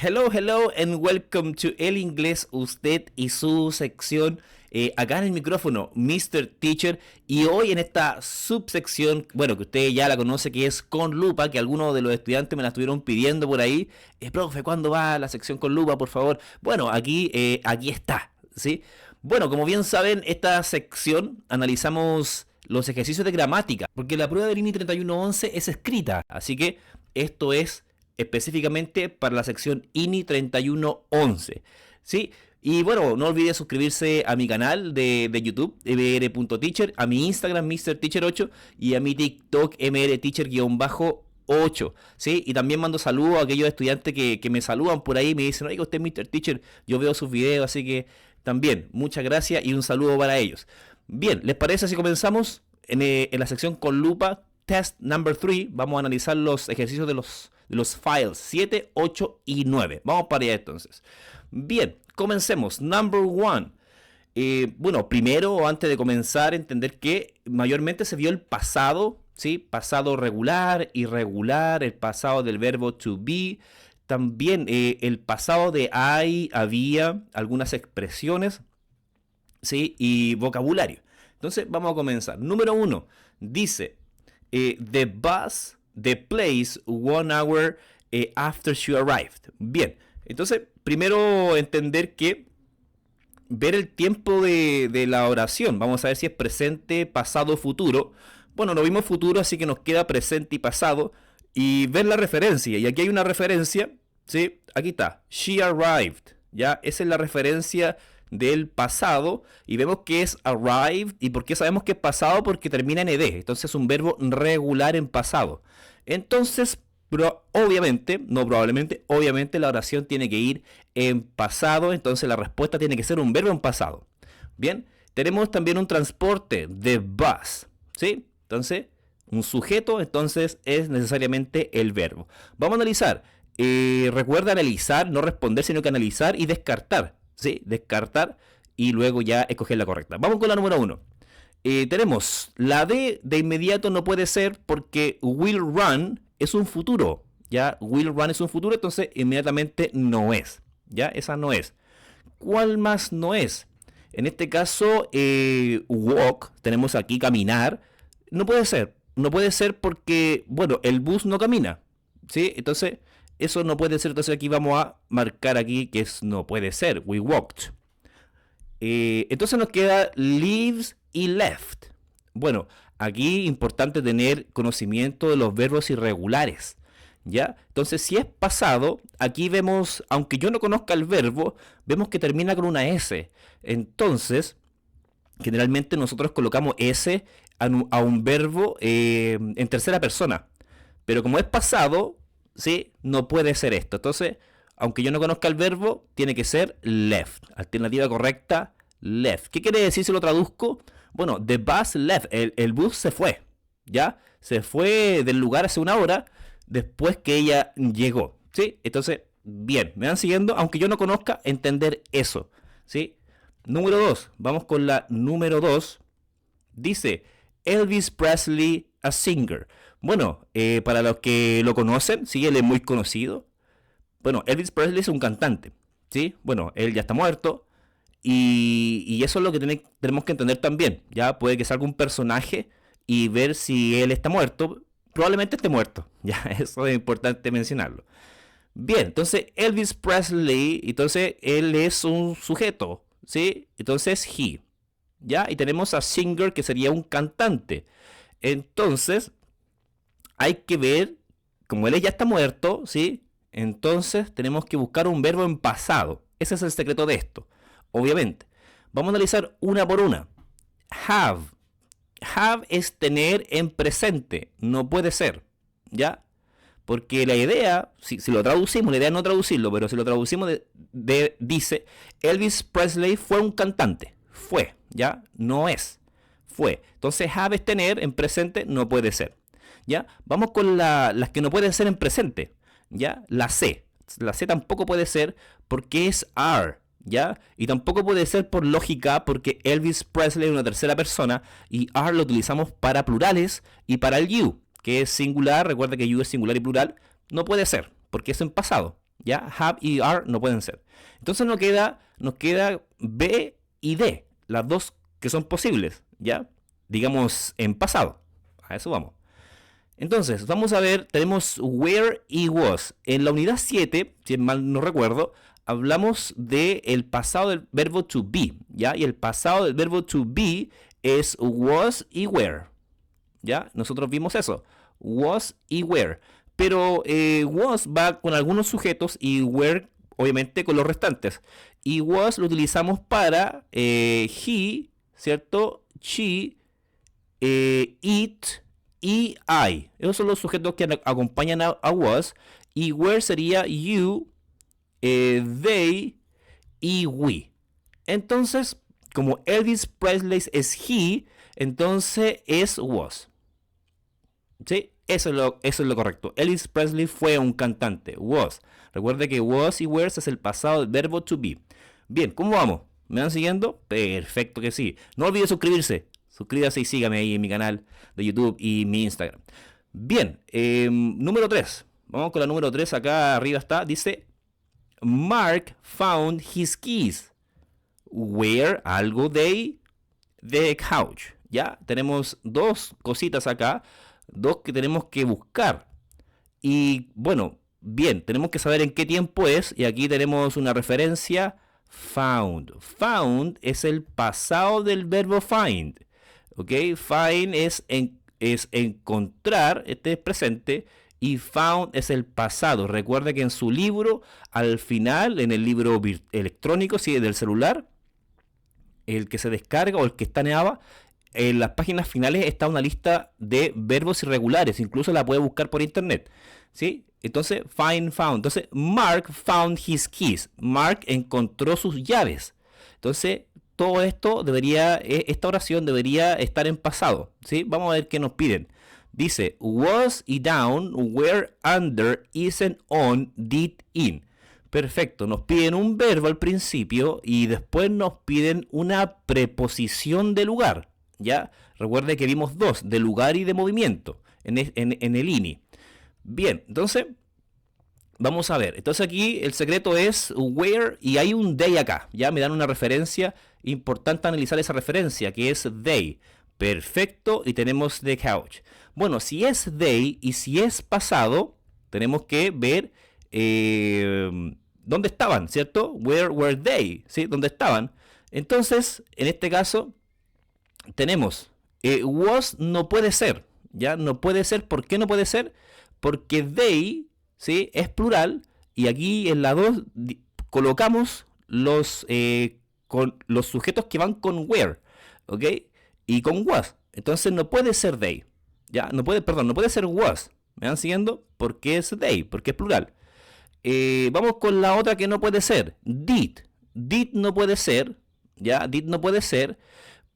Hello, hello and welcome to El Inglés Usted y su sección acá en el micrófono, Mr. Teacher. Y hoy en esta subsección, bueno, que usted ya la conoce, que es con lupa, que algunos de los estudiantes me la estuvieron pidiendo por ahí. Profe, ¿cuándo va la sección con lupa, por favor? Bueno, aquí está, ¿sí? Bueno, como bien saben, esta sección analizamos los ejercicios de gramática, porque la prueba del INI 3111 es escrita, así que esto es específicamente para la sección INI 3111, ¿sí? Y bueno, no olvide suscribirse a mi canal de YouTube, mr.teacher, a mi Instagram, MrTeacher8, y a mi TikTok, mrteacher-8, ¿sí? Y también mando saludos a aquellos estudiantes que me saludan por ahí, me dicen, oiga, usted es Mr. Teacher, yo veo sus videos, así que también, muchas gracias y un saludo para ellos. Bien, ¿les parece si comenzamos en la sección con lupa? Test number 3, vamos a analizar los ejercicios de los files 7, 8 y 9. Vamos para allá entonces. Bien, comencemos. Number 1. Bueno, primero, antes de comenzar, entender que mayormente se vio el pasado, ¿sí? Pasado regular, irregular, el pasado del verbo to be. También el pasado de hay, había, algunas expresiones, ¿sí? Y vocabulario. Entonces, vamos a comenzar. Número 1. Dice, the bus, the place, 1 hour after she arrived. Bien, entonces, primero entender que ver el tiempo de la oración. Vamos a ver si es presente, pasado, futuro. Bueno, no vimos futuro, así que nos queda presente y pasado. Y ver la referencia. Y aquí hay una referencia, ¿sí? Aquí está, she arrived. ¿Ya? Esa es la referencia del pasado. Y vemos que es arrived. ¿Y por qué sabemos que es pasado? Porque termina en ed. Entonces es un verbo regular en pasado. Entonces, obviamente, no probablemente, obviamente la oración tiene que ir en pasado. Entonces la respuesta tiene que ser un verbo en pasado. Bien, tenemos también un transporte, the bus, ¿sí? Entonces, un sujeto, entonces es necesariamente el verbo. Vamos a analizar. Recuerda analizar, no responder, sino que analizar y descartar, ¿sí? Descartar y luego ya escoger la correcta. Vamos con la número 1. Tenemos la de inmediato no puede ser porque will run es un futuro, ¿ya? Will run es un futuro, entonces inmediatamente no es, ¿ya? Esa no es. ¿Cuál más no es? En este caso, walk, tenemos aquí caminar, no puede ser. No puede ser porque, bueno, el bus no camina, ¿sí? Entonces, eso no puede ser, entonces aquí vamos a marcar aquí que no puede ser, we walked. Entonces nos queda lives y left. Bueno, aquí importante tener conocimiento de los verbos irregulares, ¿ya? Entonces, si es pasado, aquí vemos, aunque yo no conozca el verbo, vemos que termina con una S. Entonces, generalmente nosotros colocamos S a un verbo en tercera persona. Pero como es pasado, ¿sí? No puede ser esto. Entonces, aunque yo no conozca el verbo, tiene que ser left. Alternativa correcta, left. ¿Qué quiere decir si lo traduzco? Bueno, the bus left. El bus se fue, ¿ya? Se fue del lugar hace una hora después que ella llegó, ¿sí? Entonces, bien, me van siguiendo. Aunque yo no conozca, entender eso, ¿sí? Número 2. Vamos con la número 2. Dice, Elvis Presley, a singer. Bueno, para los que lo conocen, sí, él es muy conocido. Bueno, Elvis Presley es un cantante, ¿sí? Bueno, él ya está muerto. Y eso es lo que tenemos que entender también. Ya puede que salga un personaje y ver si él está muerto. Probablemente esté muerto. Ya, eso es importante mencionarlo. Bien, entonces Elvis Presley, entonces él es un sujeto, ¿sí? Entonces he, ¿ya? Y tenemos a singer, que sería un cantante. Entonces, hay que ver, como él ya está muerto, ¿sí? Entonces tenemos que buscar un verbo en pasado. Ese es el secreto de esto. Obviamente. Vamos a analizar una por una. Have. Have es tener en presente. No puede ser, ¿ya? Porque la idea, si lo traducimos, la idea es no traducirlo, pero si lo traducimos dice, Elvis Presley fue un cantante. Fue, ¿ya? No es. Fue. Entonces have es tener en presente, no puede ser, ¿ya? Vamos con las que no pueden ser en presente, ¿ya? La C. La C tampoco puede ser porque es are, ¿ya? Y tampoco puede ser por lógica porque Elvis Presley es una tercera persona y are lo utilizamos para plurales y para el you, que es singular. Recuerda que you es singular y plural. No puede ser porque es en pasado, ¿ya? Have y are no pueden ser. Entonces nos queda B y D, las dos que son posibles, ¿ya? Digamos en pasado. A eso vamos. Entonces, vamos a ver, tenemos where y was. En la unidad 7, si mal no recuerdo, hablamos del pasado del verbo to be, ¿ya? Y el pasado del verbo to be es was y were, ¿ya? Nosotros vimos eso, was y were. Pero was va con algunos sujetos y were, obviamente, con los restantes. Y was lo utilizamos para he, ¿cierto? She, it y I. Esos son los sujetos que acompañan a was. Y where sería you, they y we. Entonces, como Elvis Presley es he, entonces es was. ¿Sí? Eso es lo correcto. Elvis Presley fue un cantante. Was. Recuerde que was y were es el pasado del verbo to be. Bien, ¿cómo vamos? ¿Me van siguiendo? Perfecto que sí. No olviden suscribirse. Suscríbase y sígame ahí en mi canal de YouTube y mi Instagram. Bien, número 3. Vamos con la número 3. Acá arriba está. Dice, Mark found his keys. Where algo de the couch. Ya, tenemos dos cositas acá. Dos que tenemos que buscar. Y bueno, bien, tenemos que saber en qué tiempo es. Y aquí tenemos una referencia. Found. Found es el pasado del verbo find. ¿Ok? Find es encontrar, este es presente, y found es el pasado. Recuerda que en su libro, al final, en el libro electrónico, ¿sí? Del celular, el que se descarga o el que escaneaba, en las páginas finales está una lista de verbos irregulares, incluso la puede buscar por internet, ¿sí? Entonces, find, found. Entonces, Mark found his keys. Mark encontró sus llaves. Entonces, todo esto esta oración debería estar en pasado, ¿sí? Vamos a ver qué nos piden. Dice, was y down, were, under, isn't, on, did, in. Perfecto, nos piden un verbo al principio y después nos piden una preposición de lugar, ¿ya? Recuerde que vimos dos, de lugar y de movimiento, en el INI. Bien, entonces, vamos a ver. Entonces aquí el secreto es where y hay un they acá, ¿ya? Me dan una referencia. Importante analizar esa referencia, que es they. Perfecto, y tenemos the couch. Bueno, si es they y si es pasado, tenemos que ver dónde estaban, ¿cierto? Where were they, ¿sí? ¿Dónde estaban? Entonces, en este caso, tenemos was no puede ser, ¿ya? No puede ser. ¿Por qué no puede ser? Porque they, ¿sí? Es plural, y aquí en la 2 colocamos con los sujetos que van con where, ¿ok? Y con was. Entonces no puede ser they, ¿ya? No puede ser was. ¿Me van siguiendo? Porque es they, porque es plural. Vamos con la otra que no puede ser. Did. Did no puede ser, ¿ya? Did no puede ser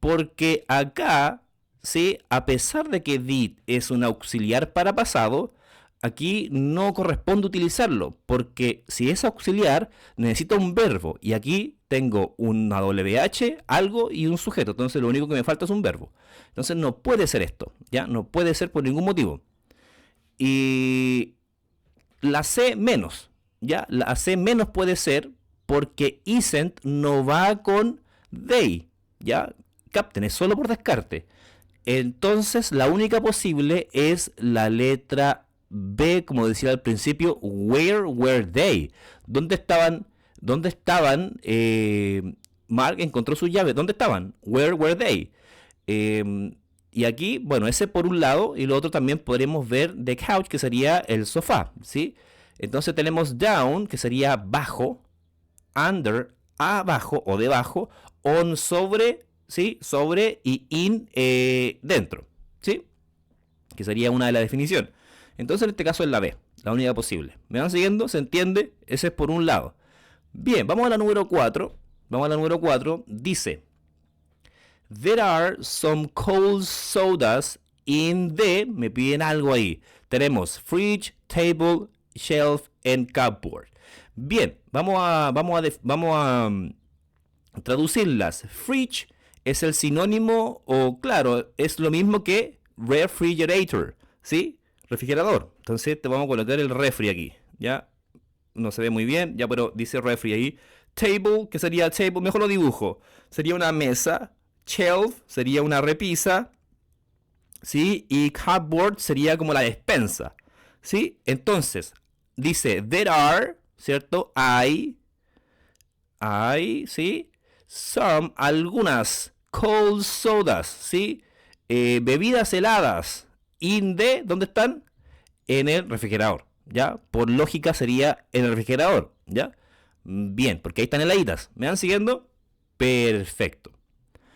porque acá, ¿sí? A pesar de que did es un auxiliar para pasado, aquí no corresponde utilizarlo, porque si es auxiliar, necesito un verbo, y aquí tengo una WH, algo y un sujeto, entonces lo único que me falta es un verbo. Entonces no puede ser esto, ¿ya? No puede ser por ningún motivo. Y la C menos, ¿ya? La C menos puede ser porque isn't no va con they, ¿ya? Capten, es solo por descarte. Entonces la única posible es la letra B, como decía al principio, where were they? ¿Dónde estaban? ¿Dónde estaban? Mark encontró sus llaves. ¿Dónde estaban? Where were they? Y aquí, bueno, ese por un lado, y lo otro también podremos ver the couch, que sería el sofá, ¿sí? Entonces tenemos down, que sería bajo, under, abajo o debajo, on, sobre, ¿sí? Sobre, y in, dentro, ¿sí? Que sería una de las definiciones. Entonces en este caso es la B, la única posible. ¿Me van siguiendo? ¿Se entiende? Ese es por un lado. Bien, vamos a la número 4. Vamos a la número 4. Dice, there are some cold sodas in the... Me piden algo ahí. Tenemos fridge, table, shelf and cupboard. Bien, vamos a traducirlas. Fridge es el sinónimo, o claro, es lo mismo que refrigerator, ¿sí? Refrigerador. Entonces te vamos a colocar el refri aquí, ¿ya? no se ve muy bien, ya, pero dice referee ahí. Table, que sería table, mejor lo dibujo. Sería una mesa. Shelf sería una repisa. ¿Sí? Y cupboard sería como la despensa. ¿Sí? Entonces, dice, there are, ¿cierto? ¿Sí? Some, algunas, cold sodas, ¿sí? Bebidas heladas. ¿Dónde están? En el refrigerador, ¿ya? Por lógica sería en el refrigerador, ¿ya? Bien, porque ahí están heladitas. ¿Me van siguiendo? Perfecto.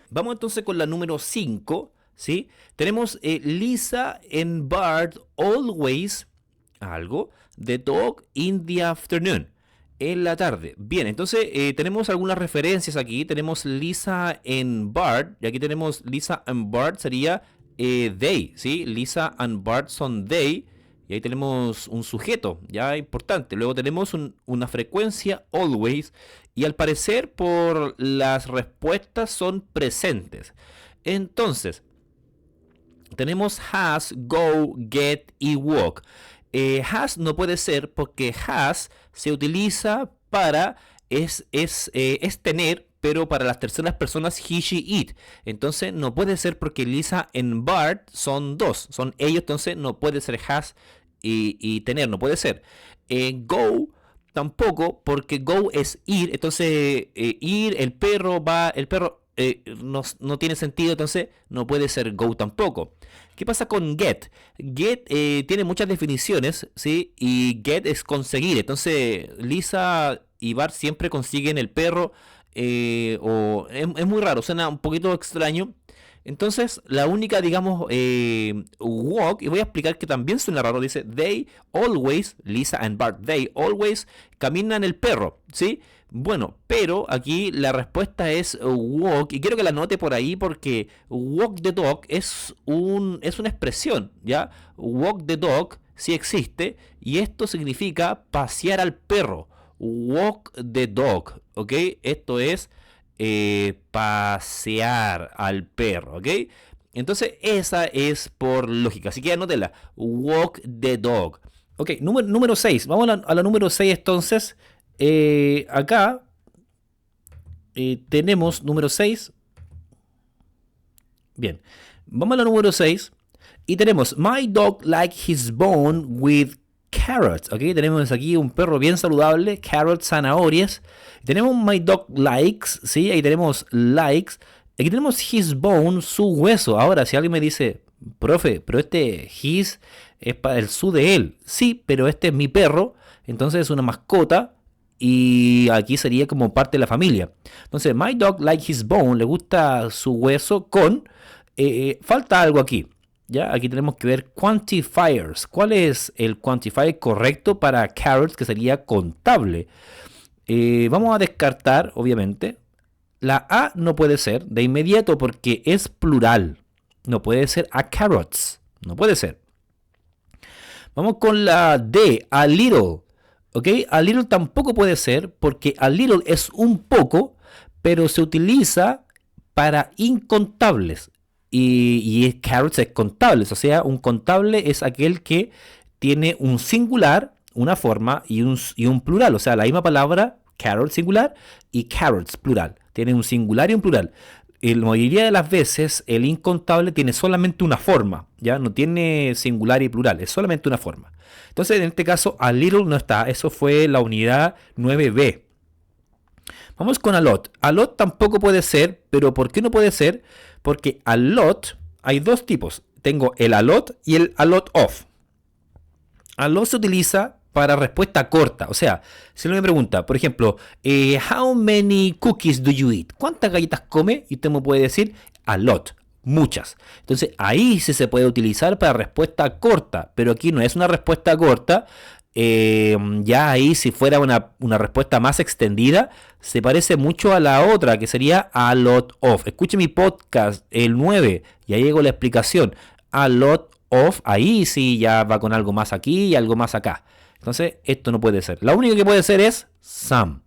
Vamos entonces con la número 5, ¿sí? Tenemos Lisa and Bart always, algo, the dog in the afternoon, en la tarde. Bien, entonces tenemos algunas referencias aquí. Tenemos Lisa and Bart, y aquí tenemos Lisa and Bart sería they, ¿sí? Lisa and Bart son they, y ahí tenemos un sujeto, ya importante. Luego tenemos una frecuencia always, y al parecer por las respuestas son presentes. Entonces, tenemos has, go, get y walk. Has no puede ser porque has se utiliza para es tener, pero para las terceras personas he, she, it. Entonces no puede ser porque Lisa and Bart son dos, son ellos, entonces no puede ser has y tener, no puede ser. Go tampoco, porque go es ir, entonces ir, el perro va, el perro no tiene sentido, entonces no puede ser go tampoco. ¿Qué pasa con get? Get tiene muchas definiciones, ¿sí? Y get es conseguir, entonces Lisa y Bart siempre consiguen el perro, es muy raro, suena un poquito extraño. Entonces, la única, digamos, walk, y voy a explicar que también suena raro, dice, they always, Lisa and Bart, they always caminan el perro, ¿sí? Bueno, pero aquí la respuesta es walk, y quiero que la note por ahí porque walk the dog es una expresión, ¿ya? Walk the dog sí existe, y esto significa pasear al perro, walk the dog, ¿ok? Esto es pasear al perro, ¿ok? Entonces esa es por lógica, así que anótela, walk the dog. Ok, número 6, vamos a la número 6 entonces. Acá tenemos número 6. Bien, vamos a la número 6 y tenemos my dog like his bone with carrots, ok, tenemos aquí un perro bien saludable, carrots, zanahorias. Tenemos my dog likes, ¿sí? Ahí tenemos likes. Aquí tenemos his bone, su hueso. Ahora, si alguien me dice, profe, pero his es para el su de él. Sí, pero este es mi perro, entonces es una mascota y aquí sería como parte de la familia. Entonces, my dog like his bone, le gusta su hueso con... falta algo aquí. ¿Ya? Aquí tenemos que ver quantifiers. ¿Cuál es el quantifier correcto para carrots, que sería contable? Vamos a descartar, obviamente. La A no puede ser de inmediato porque es plural. No puede ser a carrots. No puede ser. Vamos con la D, a little. ¿Ok? A little tampoco puede ser porque a little es un poco, pero se utiliza para incontables. Y carrots es contables. O sea, un contable es aquel que tiene un singular, una forma y un plural. O sea, la misma palabra, carrot singular y carrots plural. Tiene un singular y un plural. La mayoría de las veces el incontable tiene solamente una forma, ya no tiene singular y plural, es solamente una forma. Entonces, en este caso, a little no está. Eso fue la unidad 9b. Vamos con a lot. A lot tampoco puede ser, pero ¿por qué no puede ser? Porque a lot hay dos tipos. Tengo el a lot y el a lot of. A lot se utiliza para respuesta corta. O sea, si uno me pregunta, por ejemplo, how many cookies do you eat? ¿Cuántas galletas come? Y usted me puede decir a lot, muchas. Entonces ahí sí se puede utilizar para respuesta corta, pero aquí no es una respuesta corta. Ya ahí si fuera una respuesta más extendida, se parece mucho a la otra, que sería a lot of. Escuche mi podcast, el 9, y ahí llegó la explicación. A lot of, ahí sí ya va con algo más aquí y algo más acá. Entonces, esto no puede ser. La única que puede ser es some.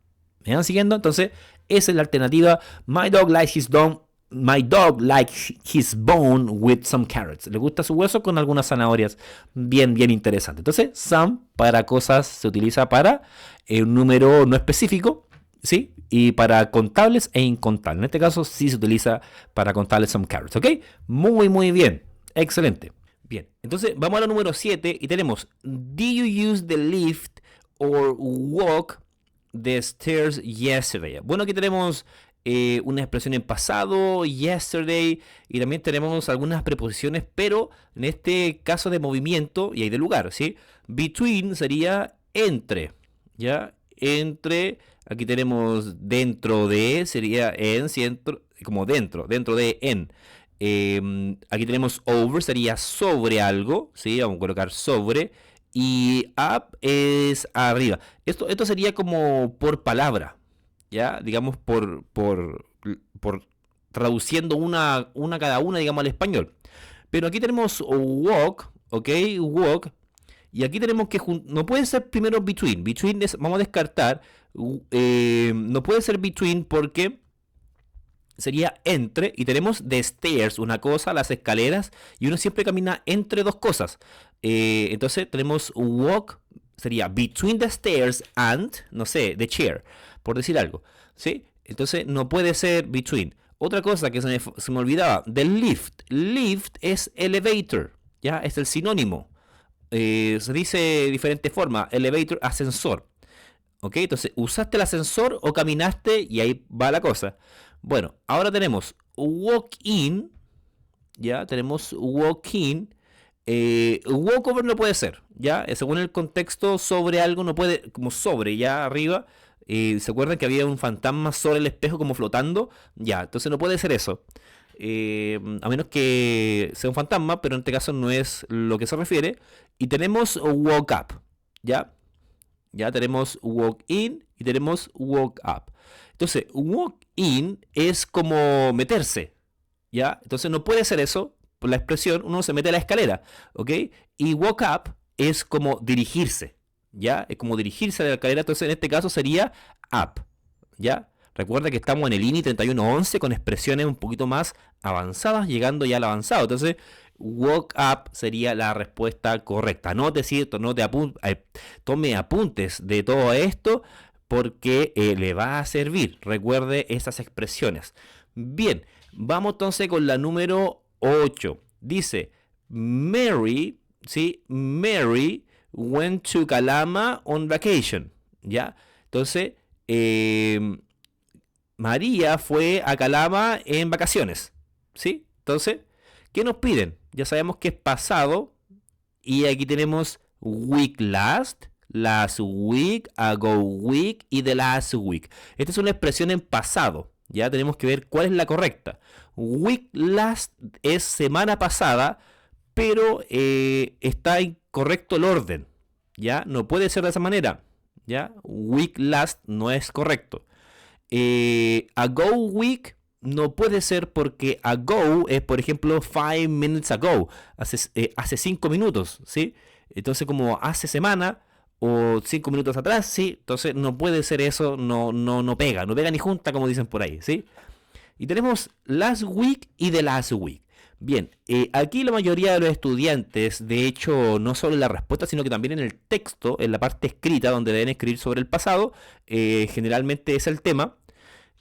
¿Me van siguiendo? Entonces, esa es la alternativa. My dog likes his bone My dog likes his bone with some carrots. Le gusta su hueso con algunas zanahorias. Bien, bien interesante. Entonces, some para cosas se utiliza para un número no específico, ¿sí? Y para contables e incontables. En este caso, sí se utiliza para contables some carrots, ¿ok? Muy, muy bien. Excelente. Bien, entonces vamos a la número 7 y tenemos: Did you use the lift or walk the stairs yesterday? Bueno, aquí tenemos una expresión en pasado, yesterday, y también tenemos algunas preposiciones, pero en este caso de movimiento y hay de lugar, ¿sí? Between sería entre, ¿ya? Entre, aquí tenemos dentro de, sería en, como dentro de, en. Aquí tenemos over, sería sobre algo, ¿sí? Vamos a colocar sobre. Y up es arriba. Esto sería como por palabra, ¿ya? Digamos por traduciendo una cada una, digamos, al español. Pero aquí tenemos walk, ¿ok? Walk. Y aquí tenemos que no puede ser primero between. Between vamos a descartar. No puede ser between porque sería entre, y tenemos the stairs, una cosa, las escaleras, y uno siempre camina entre dos cosas. Entonces tenemos walk, sería between the stairs and, no sé, the chair, por decir algo, ¿sí? Entonces no puede ser between. Otra cosa que se me olvidaba, the lift. Lift es elevator, ¿ya? Es el sinónimo. Se dice de diferente forma, elevator, ascensor. ¿Ok? Entonces, ¿usaste el ascensor o caminaste? Y ahí va la cosa. Bueno, ahora tenemos walk-in. Ya, tenemos walk-in. Walkover no puede ser. Ya, según el contexto, sobre algo no puede, como sobre, ya arriba. ¿Se acuerdan que había un fantasma sobre el espejo como flotando? Ya, entonces no puede ser eso. A menos que sea un fantasma, pero en este caso no es lo que se refiere. Y tenemos walk up. Ya. Ya tenemos walk in y tenemos walk up. Entonces, walk in es como meterse, ¿ya? Entonces no puede ser eso, por la expresión, uno se mete a la escalera, ¿ok? Y walk up es como dirigirse, ¿ya? Es como dirigirse a la escalera, entonces en este caso sería up, ¿ya? Recuerda que estamos en el INI 3111 con expresiones un poquito más avanzadas, llegando ya al avanzado. Entonces, walk up sería la respuesta correcta. Anote, ¿cierto? Tome apuntes de todo esto porque le va a servir. Recuerde esas expresiones. Bien, vamos entonces con la número 8. Dice, Mary, ¿sí? Mary went to Calama on vacation, ¿ya? Entonces, María fue a Calama en vacaciones, ¿sí? Entonces, ¿qué nos piden? Ya sabemos que es pasado y aquí tenemos week last, last week, ago week y the last week. Esta es una expresión en pasado. Ya tenemos que ver cuál es la correcta. Week last es semana pasada, pero está incorrecto el orden. Ya no puede ser de esa manera. Ya week last no es correcto. Ago week no puede ser porque ago es, por ejemplo, 5 minutes ago, hace 5 minutos, ¿sí? Entonces, como hace semana o 5 minutos atrás, ¿sí? Entonces no puede ser eso, no pega ni junta, como dicen por ahí, ¿sí? Y tenemos last week y the last week. Bien, aquí la mayoría de los estudiantes, de hecho, no solo en la respuesta, sino que también en el texto, en la parte escrita, donde deben escribir sobre el pasado, generalmente es el tema.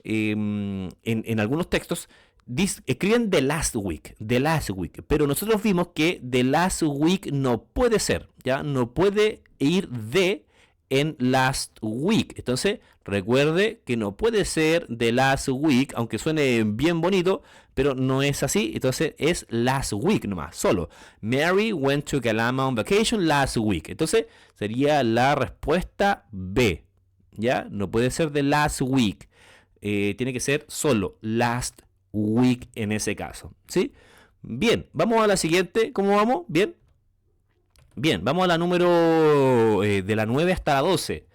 En algunos textos escriben the last week, pero nosotros vimos que the last week no puede ser, ya no puede ir de en last week. Entonces recuerde que no puede ser the last week, aunque suene bien bonito, pero no es así. Entonces es last week nomás, solo. Mary went to Calama on vacation last week. Entonces sería la respuesta B, ya no puede ser the last week. Tiene que ser solo last week en ese caso, ¿sí? Bien, vamos a la siguiente. ¿Cómo vamos? ¿Bien? Bien, vamos a la número de la 9 hasta la 12.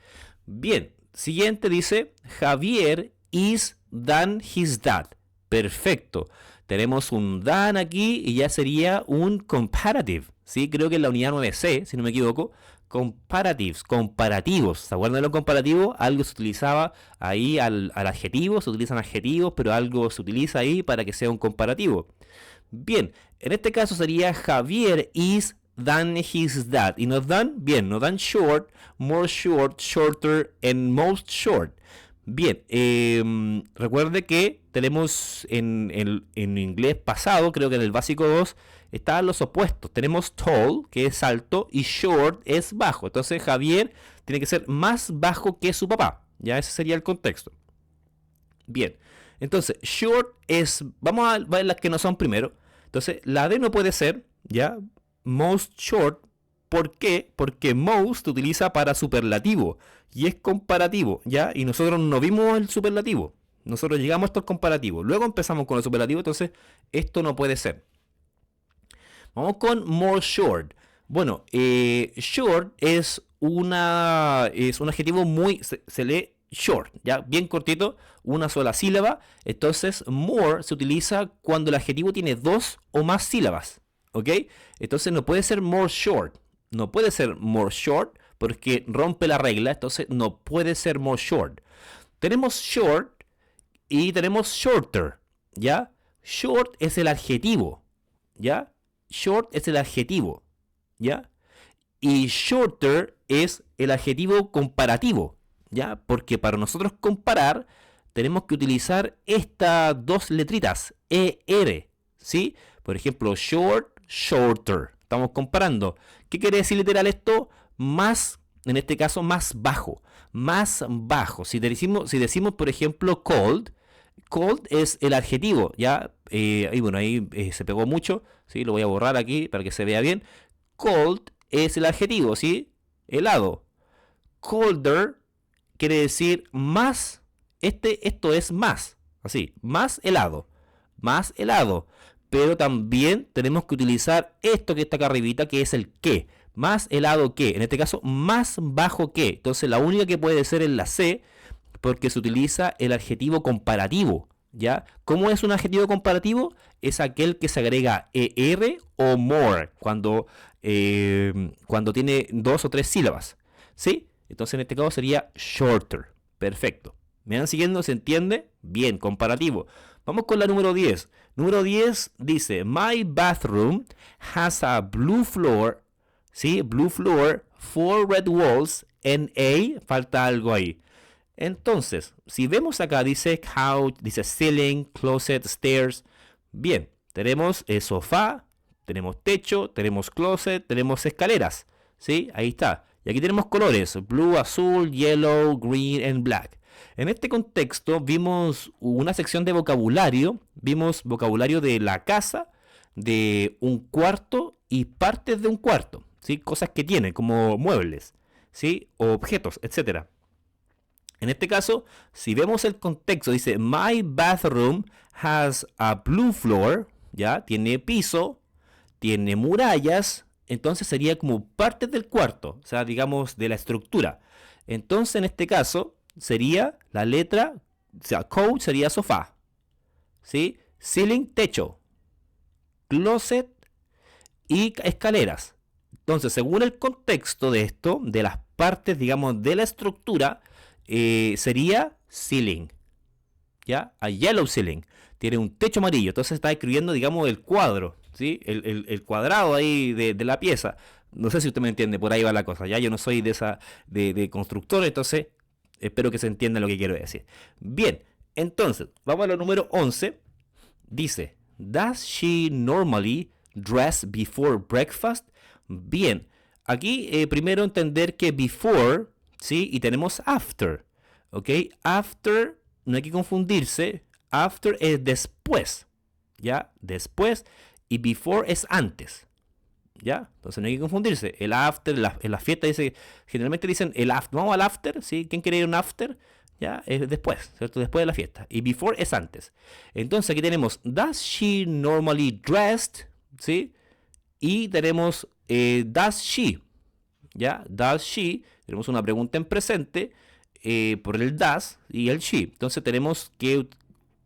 Bien, siguiente dice, Javier is than his dad. Perfecto. Tenemos un than aquí y ya sería un comparative, ¿sí? Creo que en la unidad 9C, si no me equivoco, comparatives, comparativos. ¿Se acuerdan de los comparativos? Algo se utilizaba ahí al adjetivo, se utilizan adjetivos, pero algo se utiliza ahí para que sea un comparativo. Bien, en este caso sería Javier is than his dad. Y no than, bien, no than short, more short, shorter, and most short. Bien, recuerde que tenemos en inglés pasado, creo que en el básico 2, están los opuestos. Tenemos tall, que es alto, y short es bajo. Entonces Javier tiene que ser más bajo que su papá. Ya ese sería el contexto. Bien, entonces short es, vamos a ver las que no son primero. Entonces la D no puede ser, ya, most short. ¿Por qué? Porque most se utiliza para superlativo y es comparativo, ¿ya? Y nosotros no vimos el superlativo. Nosotros llegamos a estos comparativos. Luego empezamos con el superlativo, entonces esto no puede ser. Vamos con more short. Bueno, short es un adjetivo muy, se lee short, ya, bien cortito, una sola sílaba. Entonces, more se utiliza cuando el adjetivo tiene dos o más sílabas, ¿ok? Entonces no puede ser more short. No puede ser more short porque rompe la regla, entonces no puede ser more short. Tenemos short y tenemos shorter, ¿ya? Short es el adjetivo, ¿ya? Short es el adjetivo, ¿ya? Y shorter es el adjetivo comparativo, ¿ya? Porque para nosotros comparar tenemos que utilizar estas dos letritas, ER, ¿sí? Por ejemplo, short, shorter. Estamos comparando. ¿Qué quiere decir literal esto? Más, en este caso, más bajo. Más bajo. Si decimos por ejemplo, cold, cold es el adjetivo, ¿ya? Y bueno, ahí se pegó mucho, ¿sí? Lo voy a borrar aquí para que se vea bien. Cold es el adjetivo, ¿sí? Helado. Colder quiere decir más, esto es más, así, más helado. Más helado. Pero también tenemos que utilizar esto que está acá arribita, que es el que. Más helado que. En este caso, más bajo que. Entonces, la única que puede ser es la C, porque se utiliza el adjetivo comparativo, ¿ya? ¿Cómo es un adjetivo comparativo? Es aquel que se agrega ER o more, cuando tiene dos o tres sílabas, ¿sí? Entonces, en este caso sería shorter. Perfecto. ¿Me van siguiendo? ¿Se entiende? Bien, comparativo. Vamos con la número 10. Número 10 dice, my bathroom has a blue floor, ¿sí? Blue floor, 4 red walls, and falta algo ahí. Entonces, si vemos acá, dice couch, dice ceiling, closet, stairs. Bien, tenemos sofá, tenemos techo, tenemos closet, tenemos escaleras, ¿sí? Ahí está. Y aquí tenemos colores, blue, azul, yellow, green and black. En este contexto vimos una sección de vocabulario, vimos vocabulario de la casa, de un cuarto y partes de un cuarto, ¿sí? Cosas que tiene, como muebles, ¿sí? O objetos, etcétera. En este caso, si vemos el contexto, dice, my bathroom has a blue floor, ¿ya? Tiene piso, tiene murallas, entonces sería como partes del cuarto, o sea, digamos, de la estructura. Entonces, en este caso, sería la letra, o sea, couch sería sofá, ¿sí? Ceiling, techo, closet y escaleras. Entonces, según el contexto de esto, de las partes, digamos, de la estructura, sería ceiling, ¿ya? A yellow ceiling. Tiene un techo amarillo, entonces está escribiendo, digamos, el cuadro, ¿sí? El cuadrado ahí de la pieza. No sé si usted me entiende, por ahí va la cosa, ¿ya? Yo no soy de constructor, entonces espero que se entienda lo que quiero decir. Bien, entonces, vamos a lo número 11. Dice, does she normally dress before breakfast? Bien, aquí primero entender que before, ¿sí? Y tenemos after, ¿ok? After, no hay que confundirse, after es después, ¿ya? Después, y before es antes, ¿ya? Entonces no hay que confundirse. El after, en la fiesta dice, generalmente dicen el after, vamos al after, ¿sí? ¿Quién quiere ir a un after? ¿Ya? Es después, ¿cierto? Después de la fiesta. Y before es antes. Entonces aquí tenemos, does she normally dressed? ¿Sí? Y tenemos, does she? ¿Ya? Does she? Tenemos una pregunta en presente por el does y el she. Entonces tenemos que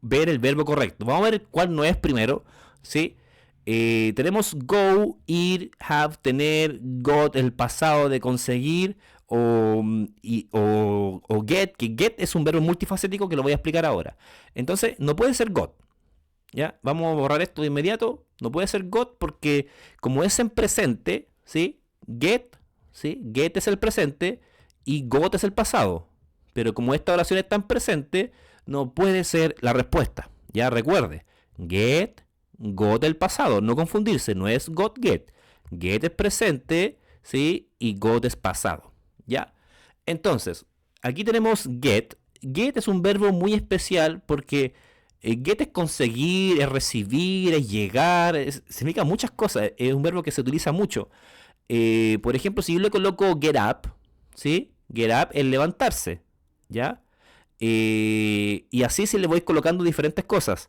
ver el verbo correcto. Vamos a ver cuál no es primero, ¿sí? tenemos go, ir, have, tener, got, el pasado de conseguir, o get, que get es un verbo multifacético que lo voy a explicar ahora. Entonces, no puede ser got. ¿Ya? Vamos a borrar esto de inmediato. No puede ser got porque como es en presente, ¿sí? Get, ¿sí? Get es el presente y got es el pasado. Pero como esta oración está en presente, no puede ser la respuesta. Ya recuerde, get, got el pasado, no confundirse, no es got, get. Get es presente, ¿sí? Y got es pasado. ¿Ya? Entonces, aquí tenemos get. Get es un verbo muy especial porque get es conseguir, es recibir, es llegar, significa muchas cosas. Es un verbo que se utiliza mucho. Por ejemplo, si yo le coloco get up, ¿sí? Get up es levantarse, ¿ya? Y así se le voy colocando diferentes cosas.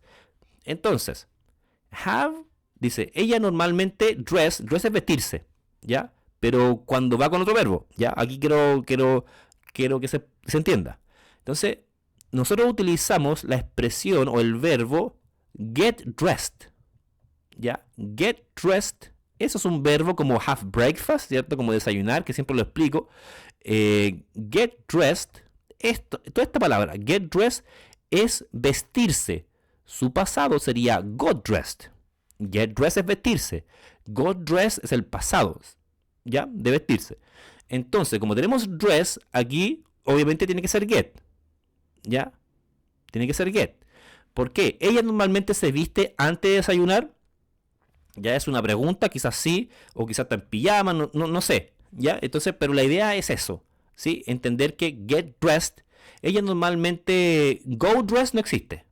Entonces, have, dice, ella normalmente dress es vestirse, ¿ya? Pero cuando va con otro verbo, ¿ya? Aquí quiero que se entienda. Entonces, nosotros utilizamos la expresión o el verbo get dressed, ¿ya? Get dressed, eso es un verbo como have breakfast, ¿cierto? Como desayunar, que siempre lo explico. Get dressed, toda esta palabra, get dressed, es vestirse. Su pasado sería got dressed. Get dressed es vestirse. Got dressed es el pasado, ¿ya? De vestirse. Entonces, como tenemos dress, aquí obviamente tiene que ser get. ¿Ya? Tiene que ser get. ¿Por qué? Ella normalmente se viste antes de desayunar. Ya es una pregunta, quizás sí, o quizás está en pijama, no sé. ¿Ya? Entonces, pero la idea es eso, ¿sí? Entender que get dressed, ella normalmente, go dressed no existe.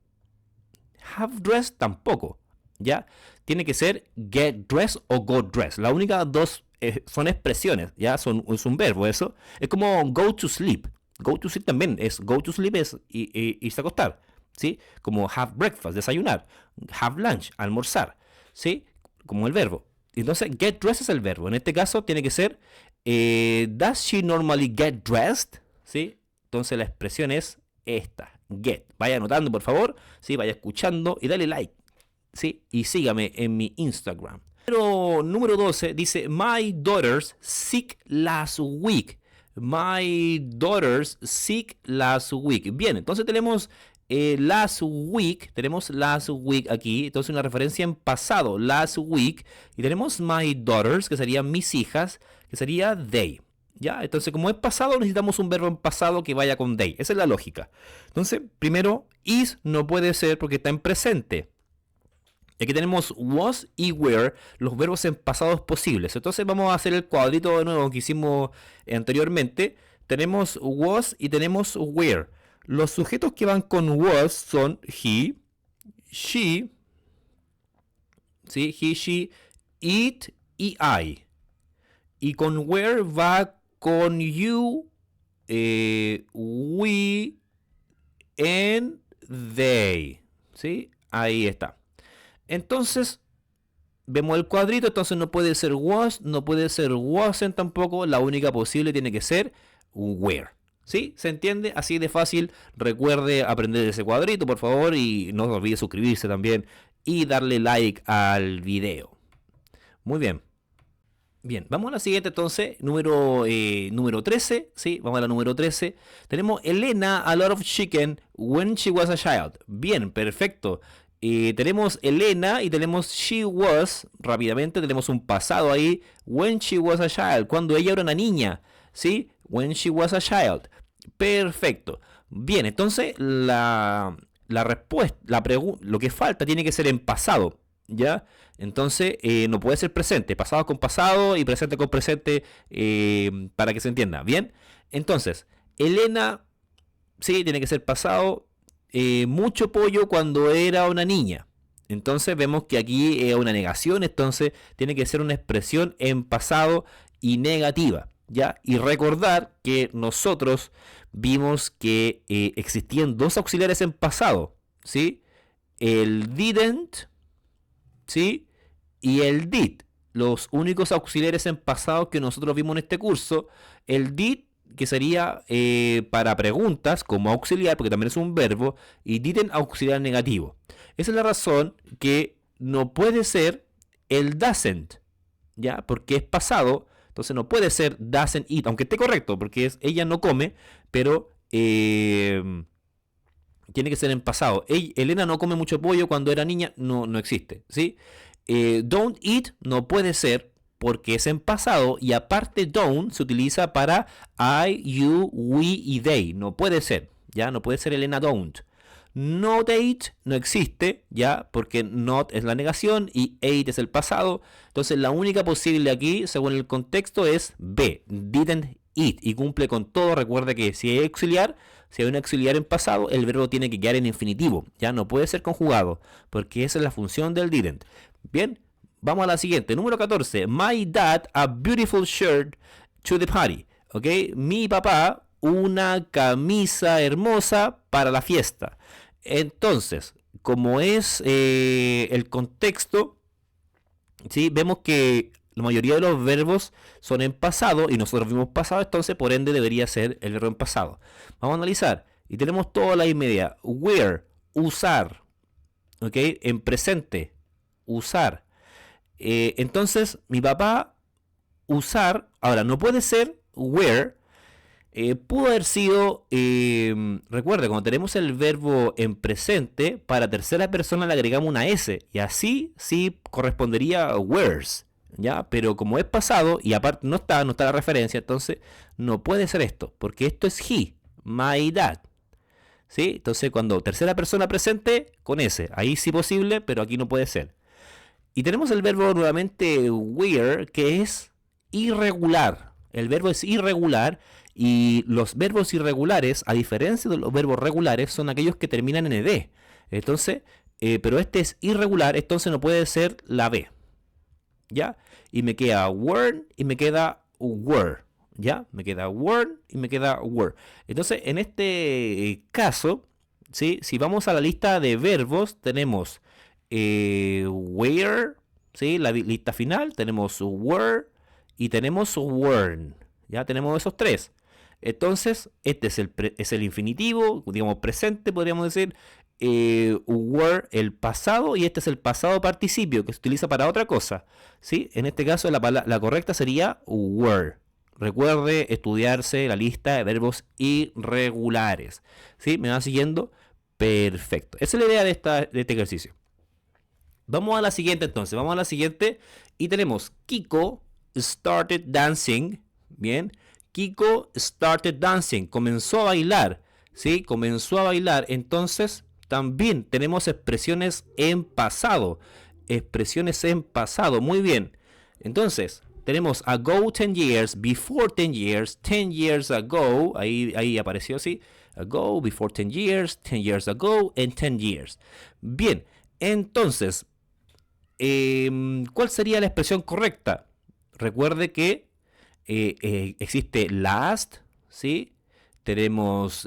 Have dressed tampoco, ¿ya? Tiene que ser get dressed o go dressed. Las únicas dos son expresiones, ¿ya? Es un verbo eso. Es como go to sleep. Go to sleep también es go to sleep es irse a acostar, ¿sí? Como have breakfast, desayunar. Have lunch, almorzar, ¿sí? Como el verbo. Entonces, get dressed es el verbo. En este caso tiene que ser does she normally get dressed? ¿Sí? Entonces la expresión es esta, get. Vaya anotando, por favor, ¿sí? Vaya escuchando y dale like, ¿sí? Y sígame en mi Instagram. Pero número 12 dice, my daughters sick last week. My daughters sick last week. Bien, entonces tenemos last week aquí, entonces una referencia en pasado, last week, y tenemos my daughters, que serían mis hijas, que sería they, ¿ya? Entonces como es pasado necesitamos un verbo en pasado que vaya con they, esa es la lógica. Entonces, primero, is no puede ser porque está en presente. Aquí tenemos was y were, los verbos en pasados posibles. Entonces vamos a hacer el cuadrito de nuevo que hicimos anteriormente. Tenemos was y tenemos were. Los sujetos que van con was son he, she, ¿sí? He, she, it y I. Y con were va con you, we, and they. ¿Sí? Ahí está. Entonces, vemos el cuadrito, entonces no puede ser was, no puede ser wasn't tampoco, la única posible tiene que ser were. ¿Sí? ¿Se entiende? Así de fácil. Recuerde aprender ese cuadrito, por favor, y no se olvide suscribirse también y darle like al video. Muy bien. Bien, vamos a la siguiente entonces, número 13, ¿sí? Vamos a la número 13. Tenemos Elena a lot of chicken when she was a child. Bien, perfecto. Tenemos Elena y tenemos she was, rápidamente tenemos un pasado ahí, when she was a child, cuando ella era una niña, ¿sí? When she was a child. Perfecto. Bien, entonces la respuesta, lo que falta tiene que ser en pasado, ¿ya? Entonces no puede ser presente, pasado con pasado y presente con presente, para que se entienda, ¿bien? Entonces, Elena, sí, tiene que ser pasado. Mucho pollo cuando era una niña. Entonces vemos que aquí es una negación, entonces tiene que ser una expresión en pasado y negativa, ¿ya? Y recordar que nosotros vimos que existían dos auxiliares en pasado, ¿sí? El didn't, ¿sí? Y el did. Los únicos auxiliares en pasado que nosotros vimos en este curso, el did, que sería para preguntas como auxiliar, porque también es un verbo, y didn't auxiliar negativo. Esa es la razón que no puede ser el doesn't, ¿ya? Porque es pasado, entonces no puede ser doesn't eat, aunque esté correcto, porque ella no come, pero tiene que ser en pasado. Elena no come mucho pollo cuando era niña, no existe, ¿sí? Don't eat no puede ser porque es en pasado y aparte don't se utiliza para I, you, we y they. No puede ser, ¿ya? No puede ser Elena don't. Not ate no existe, ¿ya? Porque not es la negación y ate es el pasado. Entonces la única posible aquí, según el contexto, es B, didn't eat. Y cumple con todo. Recuerda que si hay auxiliar, si hay un auxiliar en pasado, el verbo tiene que quedar en infinitivo, ¿ya? No puede ser conjugado, porque esa es la función del didn't. Bien, vamos a la siguiente. Número 14. My dad a beautiful shirt to the party. ¿Ok? Mi papá una camisa hermosa para la fiesta. Entonces, como es el contexto, ¿sí? Vemos que la mayoría de los verbos son en pasado y nosotros vimos pasado, entonces por ende debería ser el verbo en pasado. Vamos a analizar y tenemos toda la media. Wear, usar, ¿ok? En presente, usar. Entonces, mi papá usar, ahora no puede ser wear. Pudo haber sido, recuerda, cuando tenemos el verbo en presente, para tercera persona le agregamos una S, y así sí correspondería a wears, ¿ya? Pero como es pasado, y aparte no está la referencia, entonces no puede ser esto, porque esto es he, my dad, ¿sí? Entonces cuando tercera persona presente, con S, ahí sí posible, pero aquí no puede ser. Y tenemos el verbo nuevamente wear, que es irregular. El verbo es irregular. Y los verbos irregulares, a diferencia de los verbos regulares, son aquellos que terminan en ed. Entonces, pero este es irregular, entonces no puede ser la B. ¿Ya? Y me queda worn y me queda were. ¿Ya? Me queda worn y me queda were. Entonces, en este caso, ¿sí? Si vamos a la lista de verbos, tenemos where, ¿sí? La lista final, tenemos were y tenemos worn. Ya tenemos esos tres. Entonces, este es el infinitivo, digamos presente, podríamos decir, were el pasado, y este es el pasado participio que se utiliza para otra cosa, ¿sí? En este caso la correcta sería were. Recuerde estudiarse la lista de verbos irregulares, ¿sí? ¿Me va siguiendo? Perfecto. Esa es la idea de este ejercicio. Vamos a la siguiente entonces, vamos a la siguiente y tenemos Kiko started dancing, bien. Kiko started dancing, comenzó a bailar, ¿sí? Comenzó a bailar, entonces también tenemos expresiones en pasado, muy bien. Entonces, tenemos ago 10 years, before 10 years, 10 years ago, ahí apareció así, ago, before 10 years ago, and 10 years. Bien, entonces, ¿cuál sería la expresión correcta? Recuerde que existe last, ¿sí? Tenemos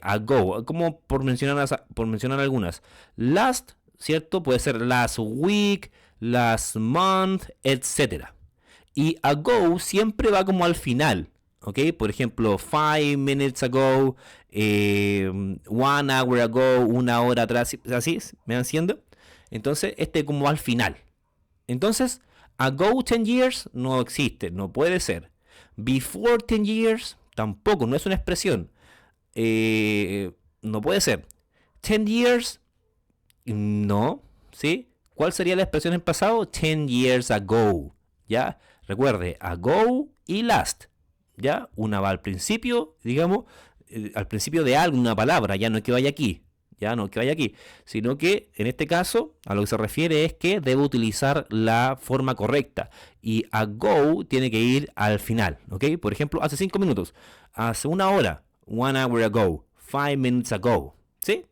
ago, como por mencionar algunas. Last, ¿cierto? Puede ser last week, last month, etc. Y ago siempre va como al final, ¿ok? Por ejemplo, 5 minutes ago, 1 hour ago, una hora atrás, así, ¿me van siendo? Entonces, este como al final. Entonces, ago 10 years no existe, no puede ser. Before 10 years tampoco, no es una expresión. No puede ser. 10 years, no, ¿sí? ¿Cuál sería la expresión en pasado? 10 years ago, ¿ya? Recuerde, ago y last, ¿ya? Una va al principio, digamos, al principio de algo, una palabra, ya no es que vaya aquí. Ya no que vaya aquí, sino que en este caso a lo que se refiere es que debo utilizar la forma correcta y ago tiene que ir al final, ¿ok? Por ejemplo, hace 5 minutos, hace una hora, 1 hour ago, 5 minutes ago, ¿sí?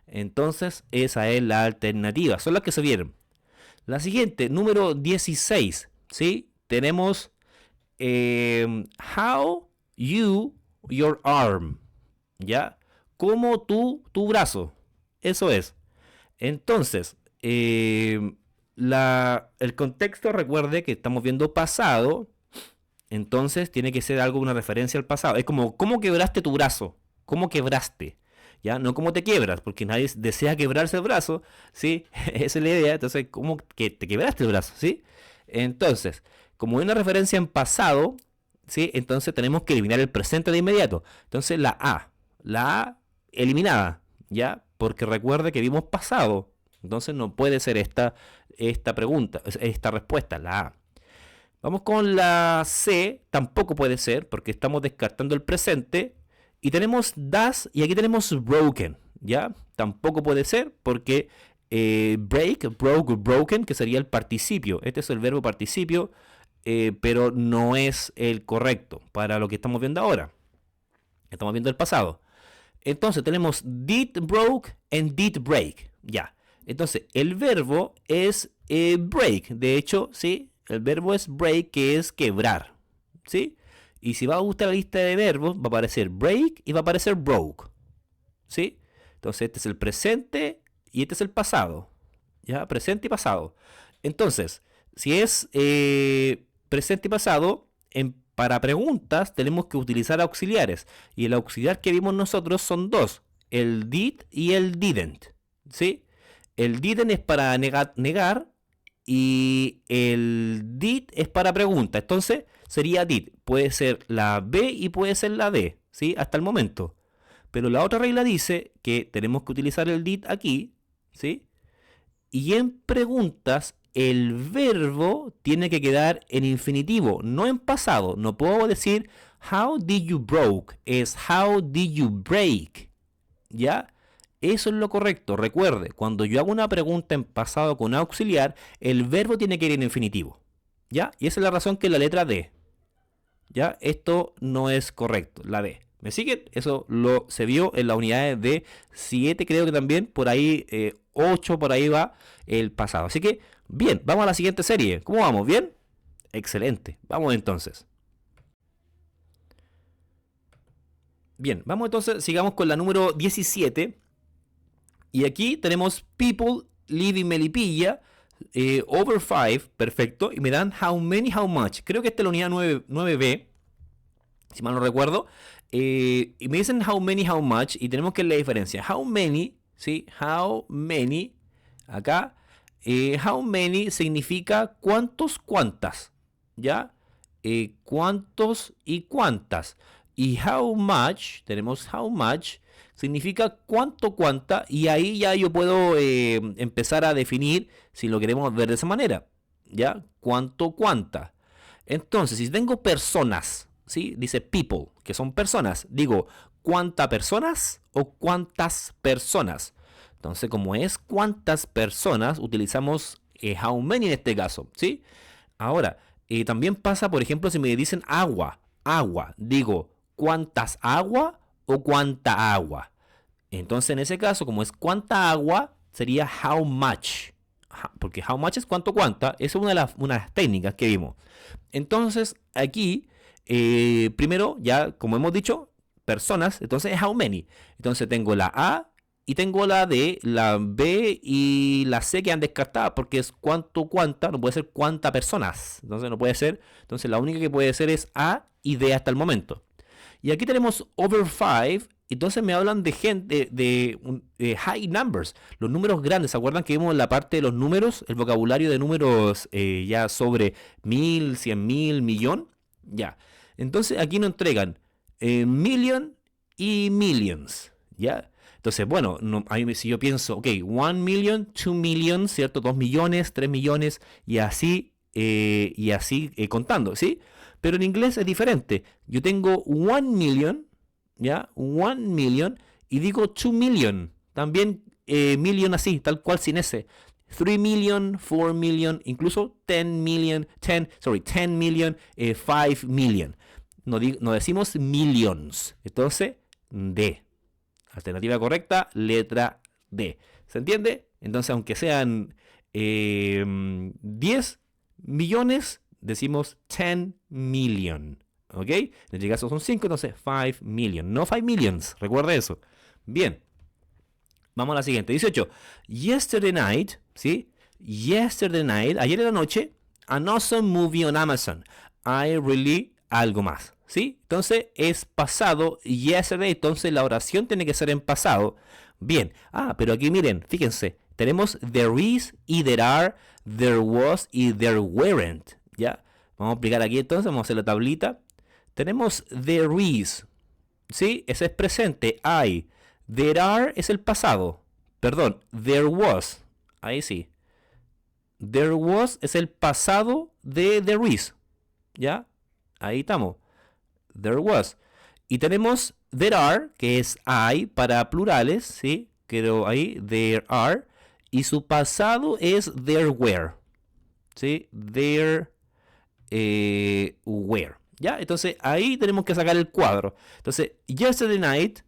Entonces esa es la alternativa, son las que se vieron. La siguiente, número 16, ¿sí? Tenemos how you, your arm, ¿ya? Como tu brazo. Eso es. Entonces, el contexto, recuerde que estamos viendo pasado. Entonces, tiene que ser algo, una referencia al pasado. Es como, ¿cómo quebraste tu brazo? ¿Cómo quebraste? ¿ya? No cómo te quiebras, porque nadie desea quebrarse el brazo, ¿sí? Esa es la idea, entonces, ¿cómo que te quebraste el brazo, ¿sí? Entonces, como hay una referencia en pasado, ¿sí? Entonces tenemos que eliminar el presente de inmediato. Entonces la A eliminada, ¿ya? Porque recuerde que vimos pasado, entonces no puede ser esta pregunta, esta respuesta, la A. Vamos con la C, tampoco puede ser, porque estamos descartando el presente. Y tenemos does y aquí tenemos broken, ¿ya? Tampoco puede ser, porque break, broke, broken, que sería el participio. Este es el verbo participio, pero no es el correcto para lo que estamos viendo ahora. Estamos viendo el pasado. Entonces tenemos did broke and did break, ya. Entonces el verbo es break, de hecho, ¿sí? El verbo es break, que es quebrar, ¿sí? Y si va a gustar la lista de verbos, va a aparecer break y va a aparecer broke, ¿sí? Entonces este es el presente y este es el pasado, ¿ya? Presente y pasado. Entonces, si es presente y pasado, para preguntas tenemos que utilizar auxiliares. Y el auxiliar que vimos nosotros son dos, el did y el didn't, ¿sí? El didn't es para negar y el did es para pregunta. Entonces sería did. Puede ser la B y puede ser la D, ¿sí? Hasta el momento. Pero la otra regla dice que tenemos que utilizar el did aquí, ¿sí? Y en preguntas el verbo tiene que quedar en infinitivo, no en pasado. No puedo decir how did you broke, es how did you break, ¿ya? Eso es lo correcto. Recuerde, cuando yo hago una pregunta en pasado con auxiliar, el verbo tiene que ir en infinitivo, ¿ya? Y esa es la razón que la letra D, ¿ya? Esto no es correcto, la D. ¿Me siguen? Eso se vio en las unidades de 7, creo que también, por ahí 8, por ahí va el pasado. Así que, bien, vamos a la siguiente serie. ¿Cómo vamos? ¿Bien? Excelente. Vamos entonces. Bien, vamos entonces, sigamos con la número 17. Y aquí tenemos people live in Melipilla, over 5, perfecto. Y me dan how many, how much. Creo que esta es la unidad 9B, si mal no recuerdo. Y me dicen how many, how much. Y tenemos que ver la diferencia. How many, ¿sí? How many, acá. How many significa cuántos, cuántas, ¿ya? Cuántos y cuántas. Y how much, tenemos how much, significa cuánto, cuánta, y ahí ya yo puedo empezar a definir si lo queremos ver de esa manera, ¿ya? Cuánto, cuánta. Entonces, si tengo personas, ¿sí? Dice people, que son personas, digo, ¿cuántas personas o cuántas personas? Entonces, como es cuántas personas, utilizamos how many en este caso, ¿sí? Ahora, también pasa, por ejemplo, si me dicen agua, digo, ¿cuántas agua o cuánta agua? Entonces, en ese caso, como es cuánta agua, sería how much. Porque how much es cuánto, cuánta. Esa es una de las técnicas que vimos. Entonces, aquí, primero, ya como hemos dicho, personas. Entonces, how many. Entonces, tengo la A y tengo la D, la B y la C que han descartado. Porque es cuánto, cuánta. No puede ser cuánta personas. Entonces, no puede ser. Entonces, la única que puede ser es A y D hasta el momento. Y aquí tenemos over 5. Entonces me hablan de gente, de high numbers, los números grandes. ¿Se acuerdan que vimos en la parte de los números, el vocabulario de números ya sobre 1000, 100.000, millón? Ya. Entonces aquí nos entregan million y millions, ¿ya? Entonces, bueno, si yo pienso, ok, 1 million, 2 million, ¿cierto? 2 millones, 3 millones, y así contando, ¿sí? Pero en inglés es diferente. Yo tengo 1 million, ¿ya? 1 million, y digo 2 million. También million así, tal cual sin ese. 3 million, 4 million, incluso 10 million, 5 million. No decimos millions. Entonces, D. Alternativa correcta, letra D. ¿Se entiende? Entonces, aunque sean 10 millones, decimos 10 million. ¿Ok? En este caso son 5, entonces 5 million. No 5 millions. Recuerda eso. Bien. Vamos a la siguiente. 18. Yesterday night, ¿sí? Yesterday night, ayer en la noche, an awesome movie on Amazon. I really, algo más. ¿sí? Entonces es pasado yesterday, entonces la oración tiene que ser en pasado. Bien, pero aquí miren, fíjense, tenemos there is y there are, there was y there weren't, ¿ya? Vamos a aplicar aquí entonces, vamos a hacer la tablita. Tenemos there is, ¿sí? Ese es presente, hay. There are es el pasado, perdón, there was, ahí sí. There was es el pasado de there is, ¿ya? Ahí estamos. There was. Y tenemos there are, que es hay para plurales, ¿sí? Quedó ahí, there are. Y su pasado es there were, ¿sí? There were, ¿ya? Entonces ahí tenemos que sacar el cuadro. Entonces, yesterday night,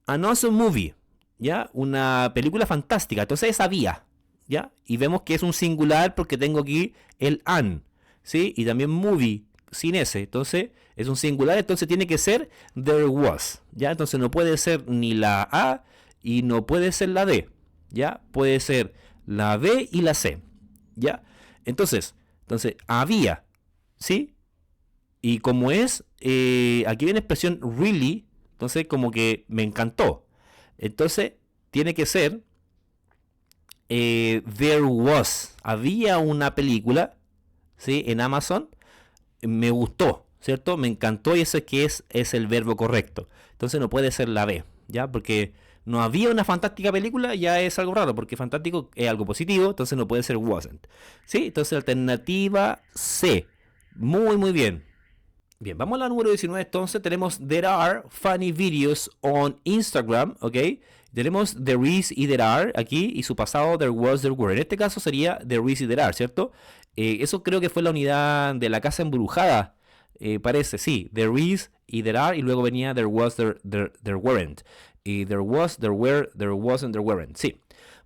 an awesome movie, ¿ya? Una película fantástica. Entonces es había, ¿ya? Y vemos que es un singular porque tengo aquí el an, ¿sí? Y también movie sin S. Entonces es un singular, entonces tiene que ser there was, ¿ya? Entonces no puede ser ni la A y no puede ser la D, ¿ya? Puede ser la B y la C, ¿ya? Entonces había, ¿sí? Y como es, aquí viene expresión really, entonces como que me encantó. Entonces tiene que ser there was, había una película, ¿sí? En Amazon, me gustó, ¿cierto? Me encantó y ese que es el verbo correcto. Entonces no puede ser la B, ¿ya? Porque no había una fantástica película, ya es algo raro, porque fantástico es algo positivo, entonces no puede ser wasn't, ¿sí? Entonces alternativa C. Muy, muy bien. Bien, vamos a la número 19 entonces. Tenemos there are funny videos on Instagram, ¿ok? Tenemos there is y there are aquí y su pasado there was, there were. En este caso sería there is y there are, ¿cierto? Eso creo que fue la unidad de la casa embrujada, parece, sí. There is y there are y luego venía there was, there weren't. Y there was, there were, there wasn't, there weren't, sí.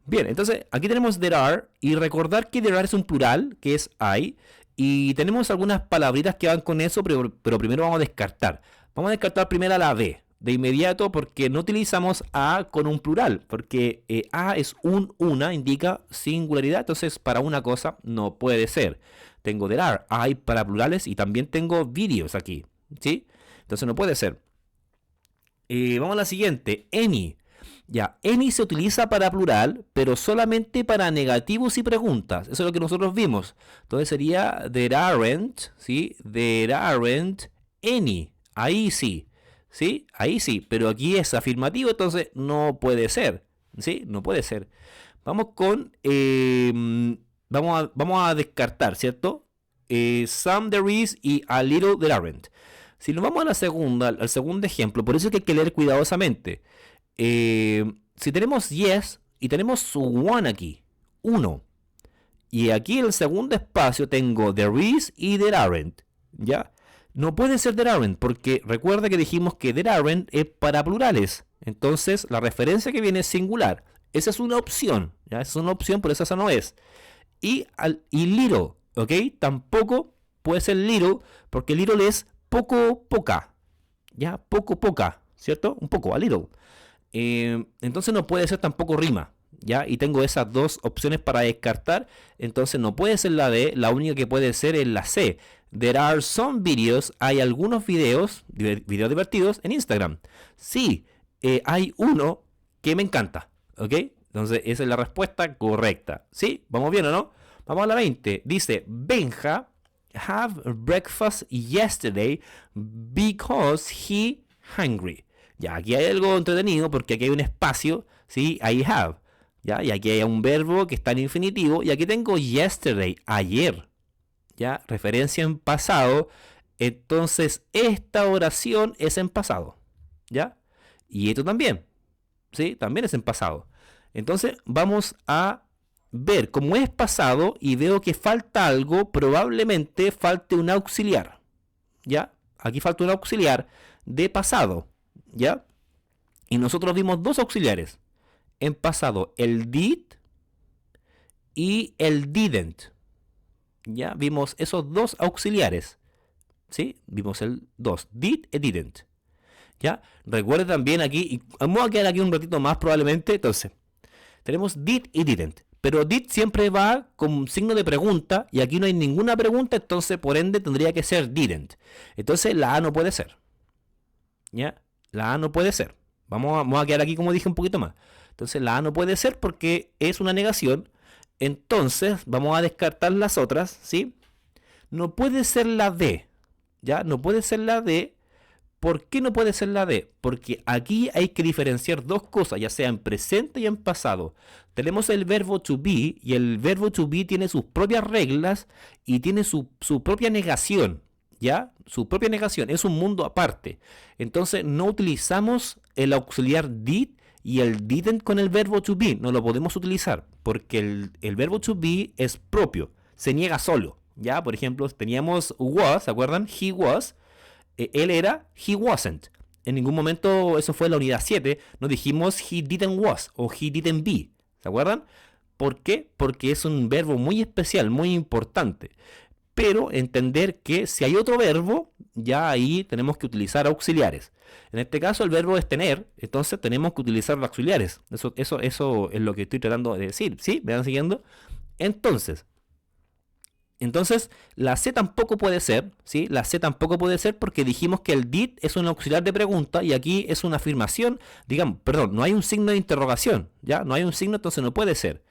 Bien, entonces aquí tenemos there are y recordar que there are es un plural, que es hay. Y tenemos algunas palabritas que van con eso, pero primero vamos a descartar. Vamos a descartar primero a la B, de inmediato, porque no utilizamos a con un plural, porque a es una, indica singularidad, entonces para una cosa no puede ser. Tengo there are, hay para plurales y también tengo videos aquí, ¿sí? Entonces no puede ser. Vamos a la siguiente, any. Ya, any se utiliza para plural, pero solamente para negativos y preguntas. Eso es lo que nosotros vimos. Entonces sería there aren't, ¿sí? There aren't any. Ahí sí, ¿sí? Ahí sí, pero aquí es afirmativo, entonces no puede ser, ¿sí? No puede ser. Vamos con, vamos a descartar, ¿cierto? Some there is y a little there aren't. Si nos vamos a la segunda, al segundo ejemplo, por eso es que hay que leer cuidadosamente. Si tenemos yes y tenemos su one aquí, uno, y aquí en el segundo espacio tengo there is y there aren't, ¿ya? No puede ser there aren't porque recuerda que dijimos que there aren't es para plurales, entonces la referencia que viene es singular. Esa es una opción, ¿ya? Esa es una opción, pero esa no es. Y little, ¿ok? Tampoco puede ser little porque little es poco, poca, ¿ya? Poco, poca, ¿cierto? Un poco, a little. Entonces no puede ser tampoco rima, ¿ya? Y tengo esas dos opciones para descartar. Entonces no puede ser la D, la única que puede ser es la C. There are some videos, hay algunos videos divertidos en Instagram. Sí, hay uno que me encanta, ¿ok? Entonces esa es la respuesta correcta. ¿Sí? ¿Vamos bien o no? Vamos a la 20. Dice, Benja have breakfast yesterday because he hungry. Ya, aquí hay algo entretenido porque aquí hay un espacio, ¿sí? I have, ¿ya? Y aquí hay un verbo que está en infinitivo. Y aquí tengo yesterday, ayer, ¿ya? Referencia en pasado. Entonces, esta oración es en pasado, ¿ya? Y esto también, ¿sí? También es en pasado. Entonces, vamos a ver cómo es pasado y veo que falta algo. Probablemente falte un auxiliar, ¿ya? Aquí falta un auxiliar de pasado, ¿ya? Y nosotros vimos dos auxiliares en pasado, el did y el didn't, ¿ya? Vimos esos dos auxiliares, ¿sí? Vimos el dos, did y didn't, ¿ya? Recuerden también aquí, y vamos a quedar aquí un ratito más probablemente, entonces, tenemos did y didn't, pero did siempre va con signo de pregunta y aquí no hay ninguna pregunta, entonces por ende tendría que ser didn't. Entonces la A no puede ser. ¿Ya? La A no puede ser. Vamos a quedar aquí como dije un poquito más. Entonces la A no puede ser porque es una negación. Entonces vamos a descartar las otras, ¿sí? No puede ser la D. ¿Ya? No puede ser la D. ¿Por qué no puede ser la D? Porque aquí hay que diferenciar dos cosas, ya sea en presente y en pasado. Tenemos el verbo to be y el verbo to be tiene sus propias reglas y tiene su propia negación. ¿Ya? Su propia negación. Es un mundo aparte. Entonces no utilizamos el auxiliar did y el didn't con el verbo to be. No lo podemos utilizar porque el verbo to be es propio. Se niega solo. ¿Ya? Por ejemplo, teníamos was, ¿se acuerdan? He was. Él era, he wasn't. En ningún momento, eso fue la unidad 7, no dijimos he didn't was o he didn't be. ¿Se acuerdan? ¿Por qué? Porque es un verbo muy especial, muy importante. Pero entender que si hay otro verbo, ya ahí tenemos que utilizar auxiliares. En este caso el verbo es tener, entonces tenemos que utilizar los auxiliares. Eso es lo que estoy tratando de decir. ¿Sí? ¿Me van siguiendo? Entonces, la C tampoco puede ser, ¿sí? La C tampoco puede ser porque dijimos que el did es un auxiliar de pregunta y aquí es una afirmación, digamos, perdón, no hay un signo de interrogación, ¿ya? No hay un signo, entonces no puede ser.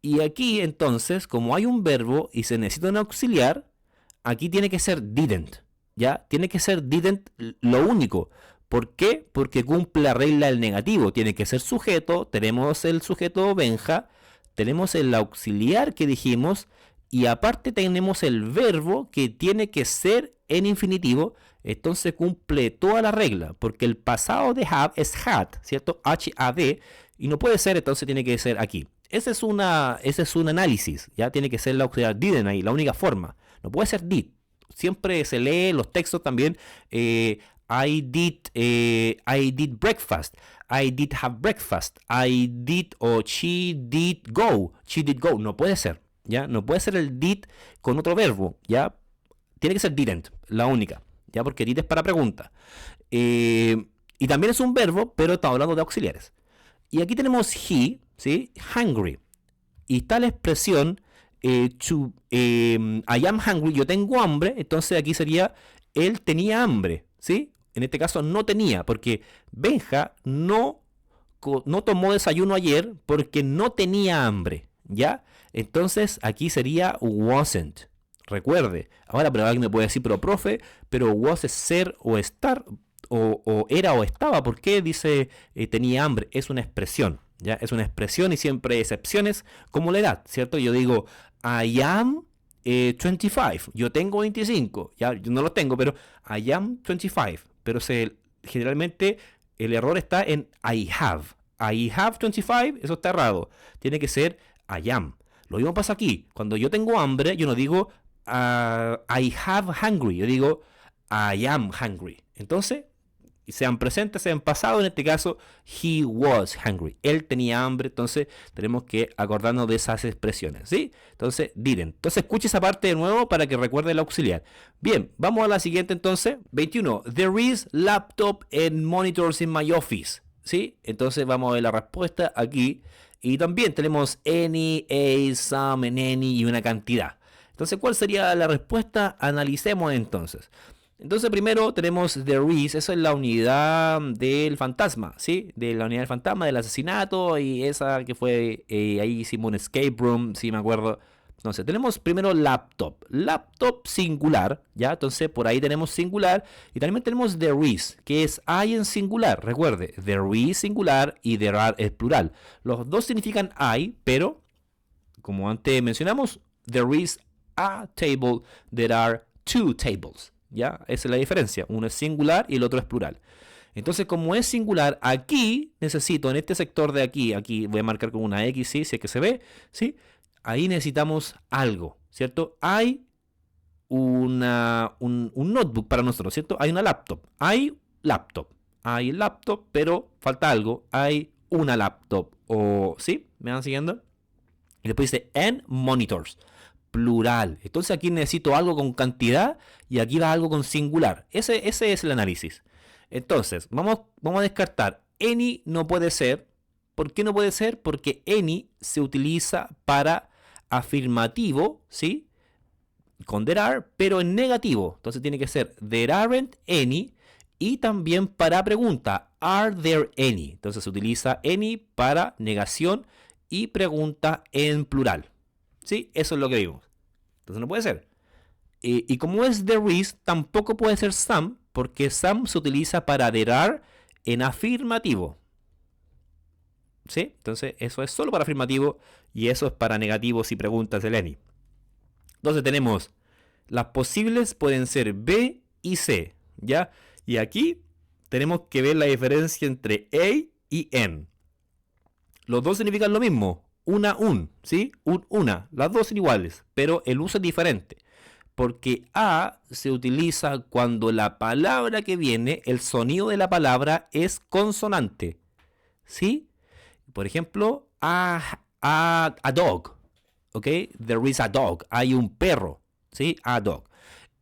Y aquí, entonces, como hay un verbo y se necesita un auxiliar, aquí tiene que ser didn't, ¿ya? Tiene que ser didn't lo único. ¿Por qué? Porque cumple la regla del negativo. Tiene que ser sujeto, tenemos el sujeto Benja, tenemos el auxiliar que dijimos, y aparte tenemos el verbo que tiene que ser en infinitivo, entonces cumple toda la regla, porque el pasado de have es had, ¿cierto? H-A-D, y no puede ser, entonces tiene que ser aquí. Ese es un análisis, ya tiene que ser la auxiliar didn't ahí, la única forma. No puede ser did. Siempre se lee los textos también, I did breakfast, I did have breakfast, I did o she did go, no puede ser. ¿Ya? No puede ser el did con otro verbo, ¿ya? Tiene que ser didn't, la única, ¿ya? Porque did es para pregunta. Y también es un verbo, pero estamos hablando de auxiliares. Y aquí tenemos he, ¿sí? Hungry. Y está la expresión I am hungry, yo tengo hambre, entonces aquí sería él tenía hambre, ¿sí? En este caso no tenía, porque Benja no tomó desayuno ayer porque no tenía hambre, ¿ya? Entonces aquí sería wasn't. Recuerde. Ahora, pero alguien me puede decir, pero profe, pero was es ser o estar, o era o estaba. ¿Por qué dice tenía hambre? Es una expresión, ¿ya? Es una expresión y siempre hay excepciones como la edad, ¿cierto? Yo digo, I am 25. Yo tengo 25. Ya, yo no lo tengo, pero I am 25. Pero generalmente el error está en I have. I have 25, eso está errado. Tiene que ser I am. Lo mismo pasa aquí. Cuando yo tengo hambre, yo no digo I have hungry. Yo digo I am hungry. Entonces, sean presentes, sean pasados. En este caso, he was hungry. Él tenía hambre. Entonces, tenemos que acordarnos de esas expresiones. ¿Sí? Entonces, didn't. Entonces, escuche esa parte de nuevo para que recuerde el auxiliar. Bien, vamos a la siguiente entonces. 21. There is laptop and monitors in my office. ¿Sí? Entonces, vamos a ver la respuesta aquí. Y también tenemos any, a, some, and any y una cantidad. Entonces, ¿cuál sería la respuesta? Analicemos entonces. Entonces, primero tenemos there is, eso es la unidad del fantasma, ¿sí? De la unidad del fantasma, del asesinato y esa que fue, ahí hicimos un escape room, si me acuerdo. Entonces, tenemos primero laptop singular, ¿ya? Entonces, por ahí tenemos singular y también tenemos there is, que es hay en singular. Recuerde, there is singular y there are es plural. Los dos significan hay, pero, como antes mencionamos, there is a table, there are two tables, ¿ya? Esa es la diferencia. Uno es singular y el otro es plural. Entonces, como es singular, aquí necesito, en este sector de aquí voy a marcar con una X, ¿sí? Si es que se ve, ¿sí? Ahí necesitamos algo, ¿cierto? Hay un notebook para nosotros, ¿cierto? Hay una laptop. Hay laptop, pero falta algo. Hay una laptop. ¿Sí? ¿Me van siguiendo? Y después dice and monitors. Plural. Entonces aquí necesito algo con cantidad y aquí va algo con singular. Ese es el análisis. Entonces, vamos a descartar. Any no puede ser. ¿Por qué no puede ser? Porque any se utiliza para afirmativo, ¿sí? Con there are, pero en negativo. Entonces tiene que ser there aren't any. Y también para pregunta, are there any? Entonces se utiliza any para negación y pregunta en plural. ¿Sí? Eso es lo que vimos. Entonces no puede ser. Y como es there is, tampoco puede ser some, porque some se utiliza para there are en afirmativo. ¿Sí? Entonces eso es solo para afirmativo y eso es para negativos y preguntas del any. Entonces tenemos las posibles pueden ser B y C, ¿ya? Y aquí tenemos que ver la diferencia entre A y N. Los dos significan lo mismo, un, ¿sí? Una, las dos son iguales, pero el uso es diferente. Porque A se utiliza cuando la palabra que viene, el sonido de la palabra es consonante, ¿sí? Por ejemplo, a dog, ¿ok? There is a dog, hay un perro, ¿sí? A dog.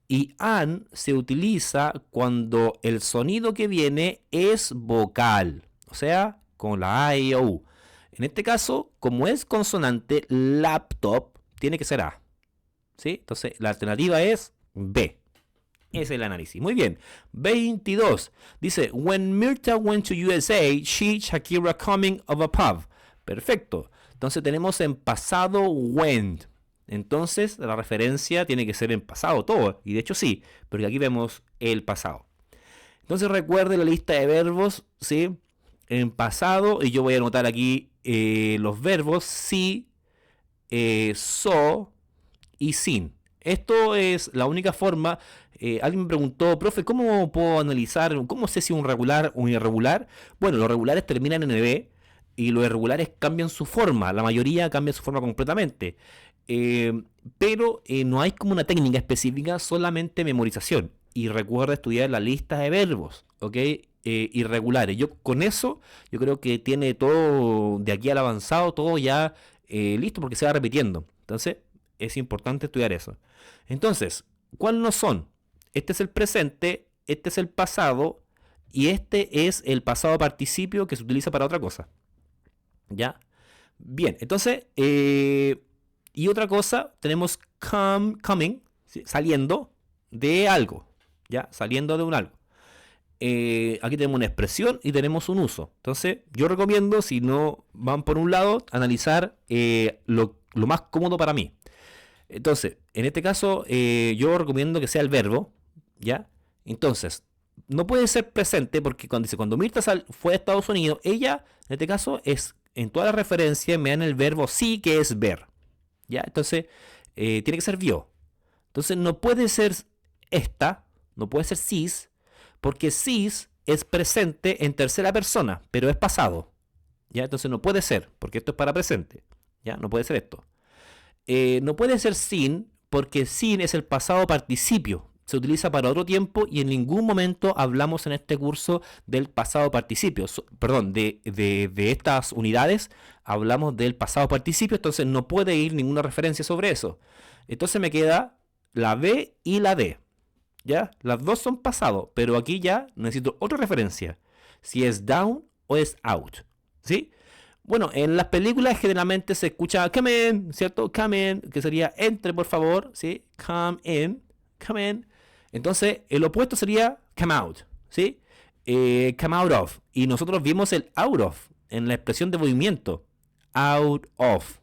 Y an se utiliza cuando el sonido que viene es vocal, o sea, con la A y o U. En este caso, como es consonante, laptop tiene que ser A, ¿sí? Entonces, la alternativa es B. Ese es el análisis. Muy bien. 22. Dice, when Mirta went to USA, she, Shakira, coming of a pub. Perfecto. Entonces tenemos en pasado went. Entonces la referencia tiene que ser en pasado todo. Y de hecho sí, porque aquí vemos el pasado. Entonces recuerde la lista de verbos, ¿sí? En pasado, y yo voy a anotar aquí los verbos sí, so y sin. Esto es la única forma. Alguien me preguntó, profe, ¿cómo puedo analizar? ¿Cómo sé si un regular o un irregular? Bueno, los regulares terminan en EB y los irregulares cambian su forma. La mayoría cambia su forma completamente. Pero no hay como una técnica específica, solamente memorización. Y recuerda estudiar la lista de verbos, ¿ok? Irregulares. Yo con eso, yo creo que tiene todo de aquí al avanzado, todo ya listo porque se va repitiendo. Entonces, es importante estudiar eso. Entonces, ¿cuáles no son? Este es el presente, este es el pasado y este es el pasado participio que se utiliza para otra cosa. ¿Ya? Bien, entonces, y otra cosa, tenemos coming, ¿sí? Saliendo de algo, ¿ya? Saliendo de un algo. Aquí tenemos una expresión y tenemos un uso. Entonces, yo recomiendo, si no van por un lado, analizar lo más cómodo para mí. Entonces, en este caso, yo recomiendo que sea el verbo, ¿ya? Entonces, no puede ser presente porque cuando dice, cuando Mirta fue a Estados Unidos, ella, en este caso, es, en toda la referencia, me dan el verbo sí, que es ver, ¿ya? Entonces, tiene que ser vio. Entonces, no puede ser esta, no puede ser sis, porque sis es presente en tercera persona, pero es pasado, ¿ya? Entonces, no puede ser, porque esto es para presente, ¿ya? No puede ser esto. No puede ser sin, porque sin es el pasado participio. Se utiliza para otro tiempo y en ningún momento hablamos en este curso del pasado participio. Perdón, de estas unidades hablamos del pasado participio, entonces no puede ir ninguna referencia sobre eso. Entonces me queda la B y la D. ¿Ya? Las dos son pasado, pero aquí ya necesito otra referencia. Si es down o es out. ¿Sí? Bueno, en las películas generalmente se escucha come in, ¿cierto? Come in, que sería entre, por favor, ¿sí? Come in, come in. Entonces, el opuesto sería come out, ¿sí? Come out of. Y nosotros vimos el out of en la expresión de movimiento. Out of.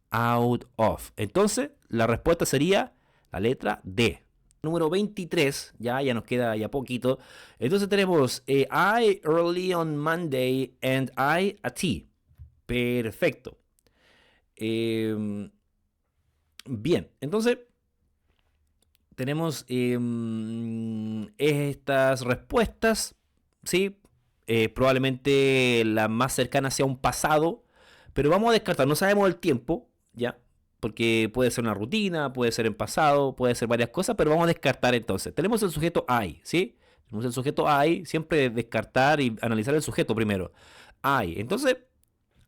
Out of. Entonces, la respuesta sería la letra D. Número 23, ya nos queda ya poquito. Entonces tenemos I early on Monday and I a tea. Perfecto. Bien, entonces tenemos estas respuestas, ¿sí? Probablemente la más cercana sea un pasado, pero vamos a descartar, no sabemos el tiempo, ¿ya? Porque puede ser una rutina, puede ser en pasado, puede ser varias cosas, pero vamos a descartar entonces. Tenemos el sujeto I, ¿sí? Tenemos el sujeto I, siempre descartar y analizar el sujeto primero. I, entonces,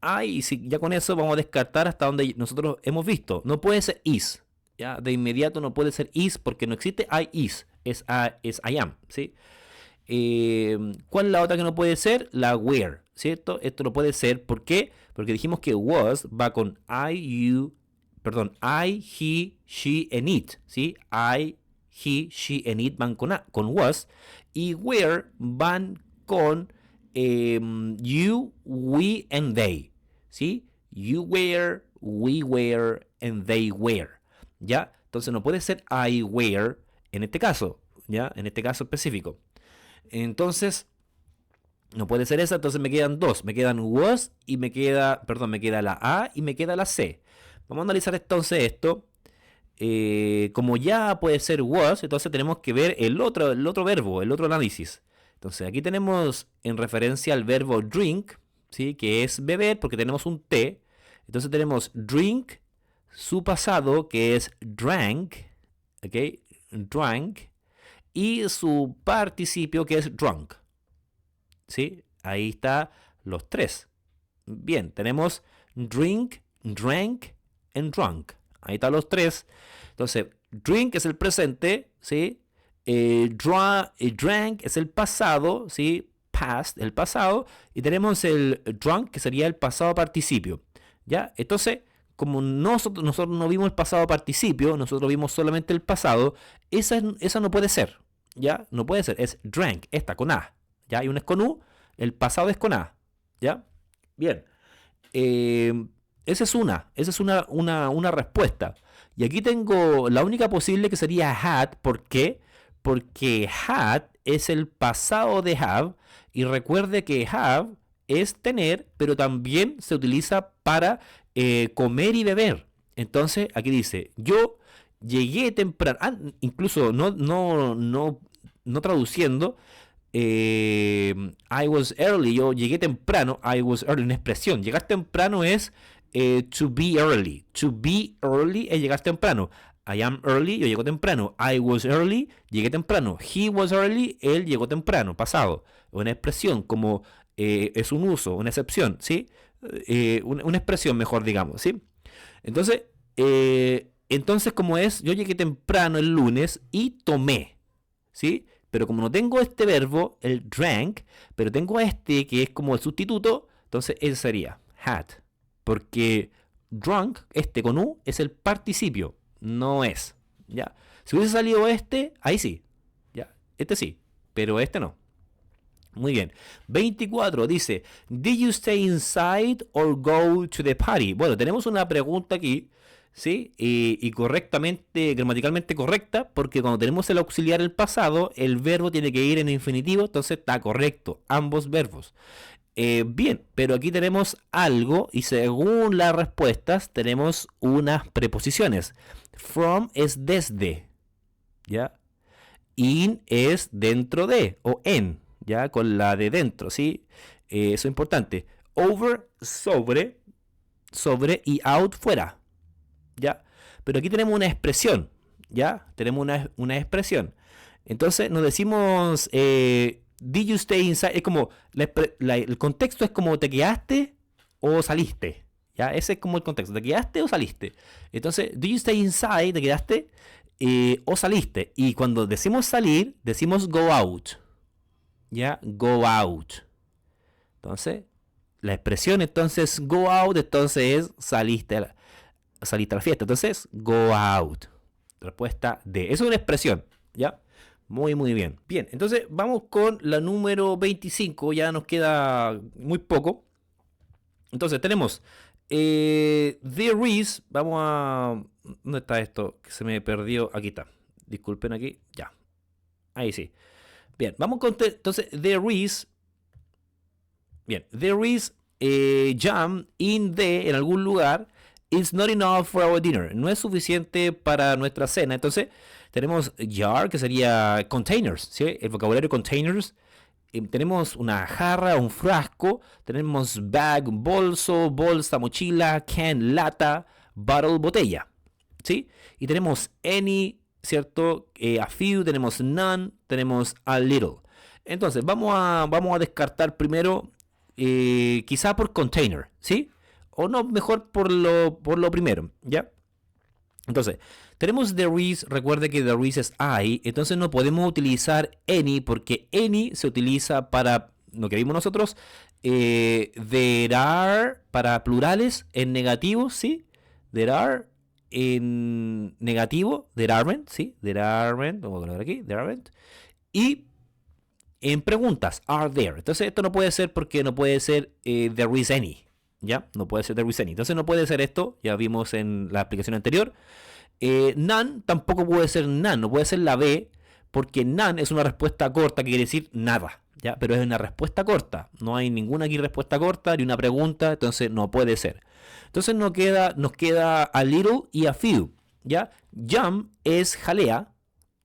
I, y si ya con eso vamos a descartar hasta donde nosotros hemos visto. No puede ser is, ¿ya? De inmediato no puede ser is porque no existe I is, es I am, ¿sí? ¿Cuál es la otra que no puede ser? La where. ¿cierto? Esto no puede ser. ¿Por qué? Porque dijimos que was va con I, he, she, and it, ¿sí? I, he, she, and it van con was. Y were van con you, we, and they, ¿sí? You were, we were, and they were, ¿ya? Entonces no puede ser I were en este caso, ¿ya? En este caso específico. Entonces, no puede ser esa, entonces me quedan dos. Me quedan was y me queda la A y me queda la C. Vamos a analizar entonces esto. Como ya puede ser was, entonces tenemos que ver el otro verbo, el otro análisis. Entonces aquí tenemos en referencia al verbo drink, ¿sí? Que es beber porque tenemos un T. Entonces tenemos drink, su pasado que es drank, ¿ok? Drank. Y su participio que es drunk. ¿Sí? Ahí está los tres. Bien, tenemos drink, drank and drunk. Ahí están los tres. Entonces, drink es el presente, ¿sí? Drank es el pasado, ¿sí? Past, el pasado. Y tenemos el drunk, que sería el pasado participio. ¿Ya? Entonces, como nosotros no vimos el pasado participio, nosotros vimos solamente el pasado, esa no puede ser. ¿Ya? No puede ser. Es drank, esta con A. ¿Ya? Y una es con U, el pasado es con A. ¿Ya? Bien. Esa es una respuesta. Y aquí tengo la única posible que sería had. ¿Por qué? Porque had es el pasado de have. Y recuerde que have es tener, pero también se utiliza para comer y beber. Entonces, aquí dice, yo llegué temprano. Incluso no traduciendo. I was early, yo llegué temprano. I was early, una expresión. Llegar temprano es to be early. To be early es llegar temprano. I am early, yo llego temprano. I was early, llegué temprano. He was early, él llegó temprano, pasado. Una expresión como es un uso, una excepción, ¿sí? Una expresión mejor, digamos, ¿sí? Entonces, como es, yo llegué temprano el lunes y tomé, ¿sí? Pero como no tengo este verbo, el drank, pero tengo este que es como el sustituto, entonces ese sería had. Porque drunk, este con U, es el participio, no es. ¿Ya? Si hubiese salido este, ahí sí. ¿Ya? Este sí, pero este no. Muy bien. 24 dice, ¿Did you stay inside or go to the party? Bueno, tenemos una pregunta aquí, ¿sí? Y correctamente, gramaticalmente correcta, porque cuando tenemos el auxiliar el pasado, el verbo tiene que ir en infinitivo, entonces está correcto, ambos verbos. Bien, pero aquí tenemos algo y según las respuestas tenemos unas preposiciones. From es desde, ¿ya? In es dentro de o en, ¿ya? Con la de dentro, ¿sí? Eso es importante. Over, sobre y out, fuera, ¿ya? Pero aquí tenemos una expresión, ¿ya? Tenemos una expresión. Entonces nos decimos, did you stay inside? Es como, el contexto es como te quedaste o saliste, ¿ya? Ese es como el contexto, te quedaste o saliste. Entonces, did you stay inside? Te quedaste o saliste. Y cuando decimos salir, decimos go out, ¿ya? Go out. Entonces, la expresión entonces go out, entonces es saliste a la fiesta. Entonces, go out. Respuesta D. Eso es una expresión, ¿ya? Muy, muy bien. Bien, entonces vamos con la número 25. Ya nos queda muy poco. Entonces tenemos there is. Vamos a... ¿Dónde está esto? Que se me perdió. Aquí está. Disculpen aquí. Ya. Ahí sí. Bien, vamos con... Entonces, there is... Bien, there is jam en algún lugar. It's not enough for our dinner. No es suficiente para nuestra cena. Entonces, tenemos jar, que sería containers, ¿sí? El vocabulario containers. Tenemos una jarra, un frasco. Tenemos bag, bolso, bolsa, mochila, can, lata, bottle, botella, ¿sí? Y tenemos any, ¿cierto? A few, tenemos none, tenemos a little. Entonces, vamos a descartar primero, quizá por container, ¿sí? O no, mejor por lo primero, ¿ya? Entonces, tenemos there is, recuerde que there is es I, entonces no podemos utilizar any porque any se utiliza para lo que vimos nosotros, There are para plurales en negativo, ¿sí? There are en negativo, there aren't, ¿sí? There aren't, vamos a colocar aquí, there aren't. Y en preguntas, are there. Entonces esto no puede ser porque no puede ser there is any, ¿ya? No puede ser there is any. Entonces no puede ser esto, ya vimos en la explicación anterior. None tampoco puede ser none, no puede ser la B, porque none es una respuesta corta que quiere decir nada, ¿ya? Pero es una respuesta corta, no hay ninguna aquí respuesta corta, ni una pregunta, entonces no puede ser. Entonces nos queda a little y a few, ¿ya? Jump es jalea,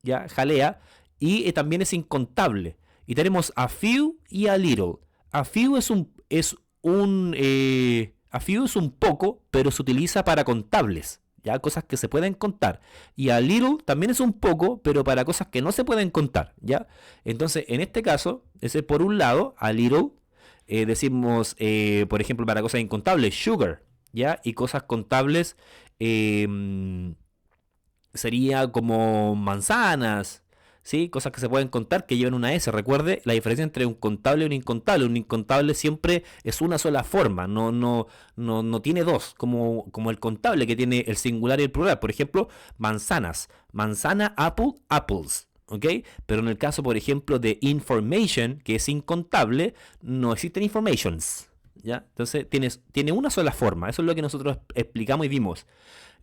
¿ya? Jalea, y también es incontable. Y tenemos a few y a little. A few es un poco, pero se utiliza para contables, ya, cosas que se pueden contar. Y a little también es un poco, pero para cosas que no se pueden contar, ya. Entonces, en este caso, ese por un lado, a little, decimos, por ejemplo, para cosas incontables, sugar, ya, y cosas contables sería como manzanas, ¿sí? Cosas que se pueden contar que llevan una S. Recuerde la diferencia entre un contable y un incontable. Un incontable siempre es una sola forma, no tiene dos, como el contable que tiene el singular y el plural. Por ejemplo, manzanas. Manzana, apple, apples. ¿Ok? Pero en el caso, por ejemplo, de information, que es incontable, no existen informations, ¿ya? Entonces tiene una sola forma. Eso es lo que nosotros explicamos y vimos.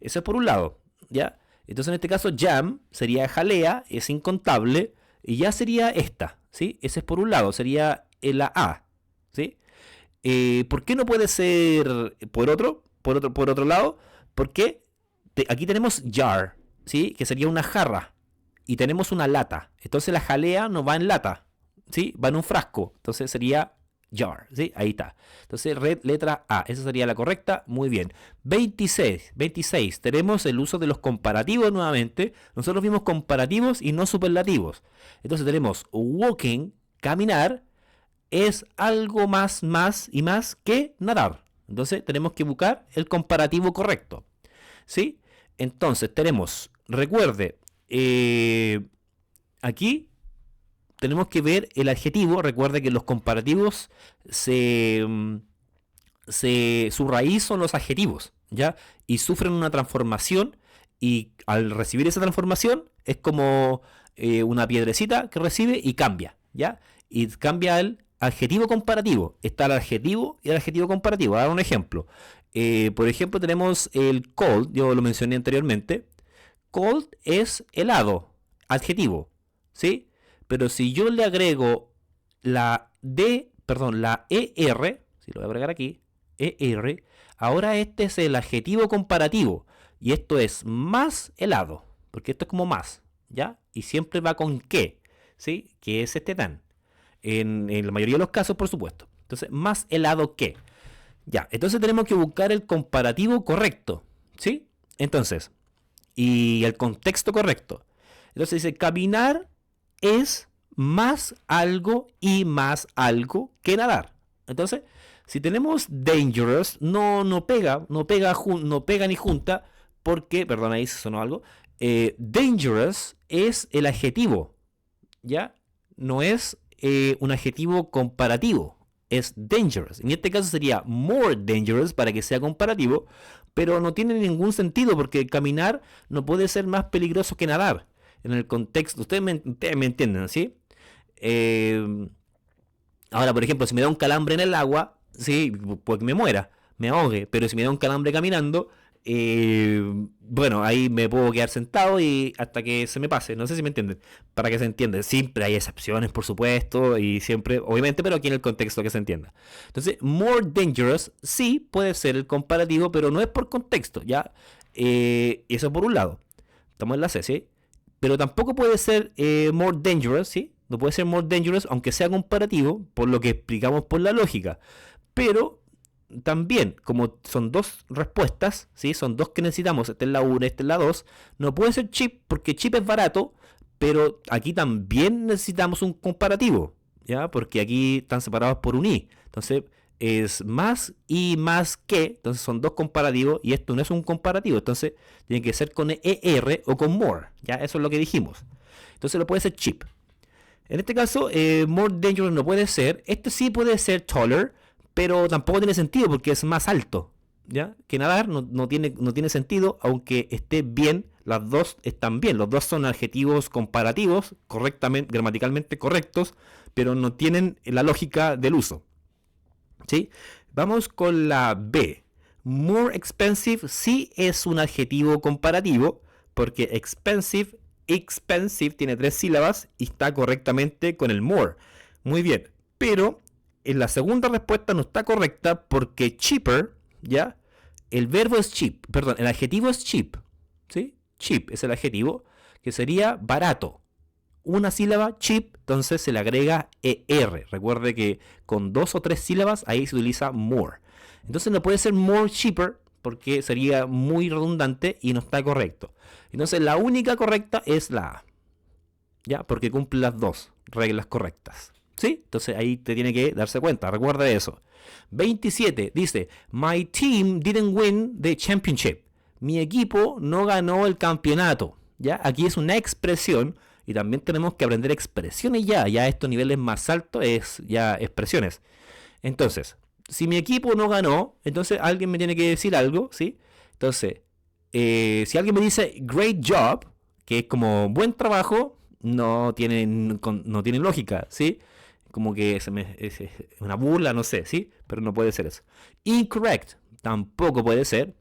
Eso es por un lado, ¿ya? Entonces en este caso jam sería jalea, es incontable, y ya sería esta, ¿sí? Ese es por un lado, sería la A, ¿sí? ¿Por qué no puede ser por otro lado? Porque aquí tenemos jar, ¿sí? Que sería una jarra, y tenemos una lata. Entonces la jalea no va en lata, ¿sí? Va en un frasco, entonces sería jar, ¿sí? Ahí está. Entonces, letra A, esa sería la correcta. Muy bien. 26, tenemos el uso de los comparativos nuevamente. Nosotros vimos comparativos y no superlativos. Entonces tenemos walking, caminar, es algo más y más que nadar. Entonces tenemos que buscar el comparativo correcto, ¿sí? Entonces tenemos, recuerde, aquí tenemos que ver el adjetivo. Recuerde que los comparativos su raíz son los adjetivos, ¿ya? Y sufren una transformación, y al recibir esa transformación es como una piedrecita que recibe y cambia, ¿ya? Y cambia el adjetivo comparativo. Está el adjetivo y el adjetivo comparativo. Voy a dar un ejemplo. Por ejemplo, tenemos el cold, yo lo mencioné anteriormente. Cold es helado, adjetivo, ¿sí? Pero si yo le agrego la ER, si lo voy a agregar aquí, ER, ahora este es el adjetivo comparativo. Y esto es más helado, porque esto es como más, ¿ya? Y siempre va con qué, ¿sí? Que es este tan. En la mayoría de los casos, por supuesto. Entonces, más helado que. Ya, entonces tenemos que buscar el comparativo correcto, ¿sí? Entonces, y el contexto correcto. Entonces dice, caminar es más algo y más algo que nadar. Entonces, si tenemos dangerous, no pega ni junta, porque, perdón, ahí se sonó algo. Dangerous es el adjetivo, ¿ya? No es un adjetivo comparativo, es dangerous. En este caso sería more dangerous para que sea comparativo, pero no tiene ningún sentido porque caminar no puede ser más peligroso que nadar. En el contexto, ustedes me entienden, ¿sí? Ahora, por ejemplo, si me da un calambre en el agua, sí, pues me muera, me ahogue. Pero si me da un calambre caminando, bueno, ahí me puedo quedar sentado y hasta que se me pase. No sé si me entienden. Para que se entienda, siempre hay excepciones, por supuesto, y siempre, obviamente, pero aquí en el contexto que se entienda. Entonces, more dangerous sí puede ser el comparativo, pero no es por contexto, ¿ya? Eso por un lado. Estamos en la C, ¿sí? Pero tampoco puede ser more dangerous, ¿sí? No puede ser more dangerous, aunque sea comparativo, por lo que explicamos por la lógica. Pero también, como son dos respuestas, ¿sí? Son dos que necesitamos, esta es la 1, esta es la 2, no puede ser cheap, porque cheap es barato, pero aquí también necesitamos un comparativo, ¿ya? Porque aquí están separados por un i. Entonces, es más y más que, entonces son dos comparativos, y esto no es un comparativo, entonces tiene que ser con ER o con more, ¿ya? Eso es lo que dijimos. Entonces lo puede ser cheap. En este caso, more dangerous no puede ser. Este sí puede ser taller, pero tampoco tiene sentido porque es más alto, ¿ya? Que nadar no tiene sentido, aunque esté bien, las dos están bien, los dos son adjetivos comparativos, correctamente, gramaticalmente correctos, pero no tienen la lógica del uso, ¿sí? Vamos con la B. More expensive sí es un adjetivo comparativo, porque expensive tiene 3 sílabas y está correctamente con el more. Muy bien, pero en la segunda respuesta no está correcta porque cheaper, ¿ya? El verbo es cheap, perdón, el adjetivo es cheap, ¿sí? Cheap es el adjetivo, que sería barato. Una sílaba, cheap, entonces se le agrega ER. Recuerde que con 2 o 3 sílabas ahí se utiliza more. Entonces no puede ser more cheaper porque sería muy redundante y no está correcto. Entonces la única correcta es la A, ¿ya? Porque cumple las dos reglas correctas, ¿sí? Entonces ahí te tiene que darse cuenta, recuerda eso. 27 dice, my team didn't win the championship. Mi equipo no ganó el campeonato, ¿ya? Aquí es una expresión y también tenemos que aprender expresiones ya a estos niveles más altos es ya expresiones. Entonces, si mi equipo no ganó, entonces alguien me tiene que decir algo, ¿sí? Entonces, si alguien me dice great job, que es como buen trabajo, no tiene lógica, ¿sí? Como que es una burla, no sé, ¿sí? Pero no puede ser eso. Incorrect, tampoco puede ser.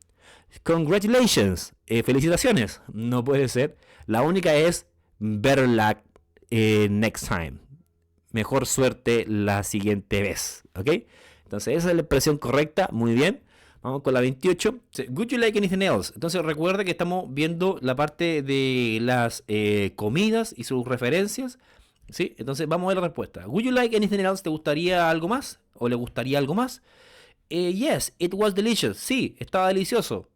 Congratulations, felicitaciones, no puede ser. La única es better luck next time. Mejor suerte la siguiente vez, ¿ok? Entonces esa es la expresión correcta, muy bien. Vamos con la 28. Would you like anything else? Entonces recuerda que estamos viendo la parte de las comidas y sus referencias, ¿sí? Entonces vamos a ver la respuesta. Would you like anything else? ¿Te gustaría algo más? ¿O le gustaría algo más? Yes, it was delicious. Sí, estaba delicioso.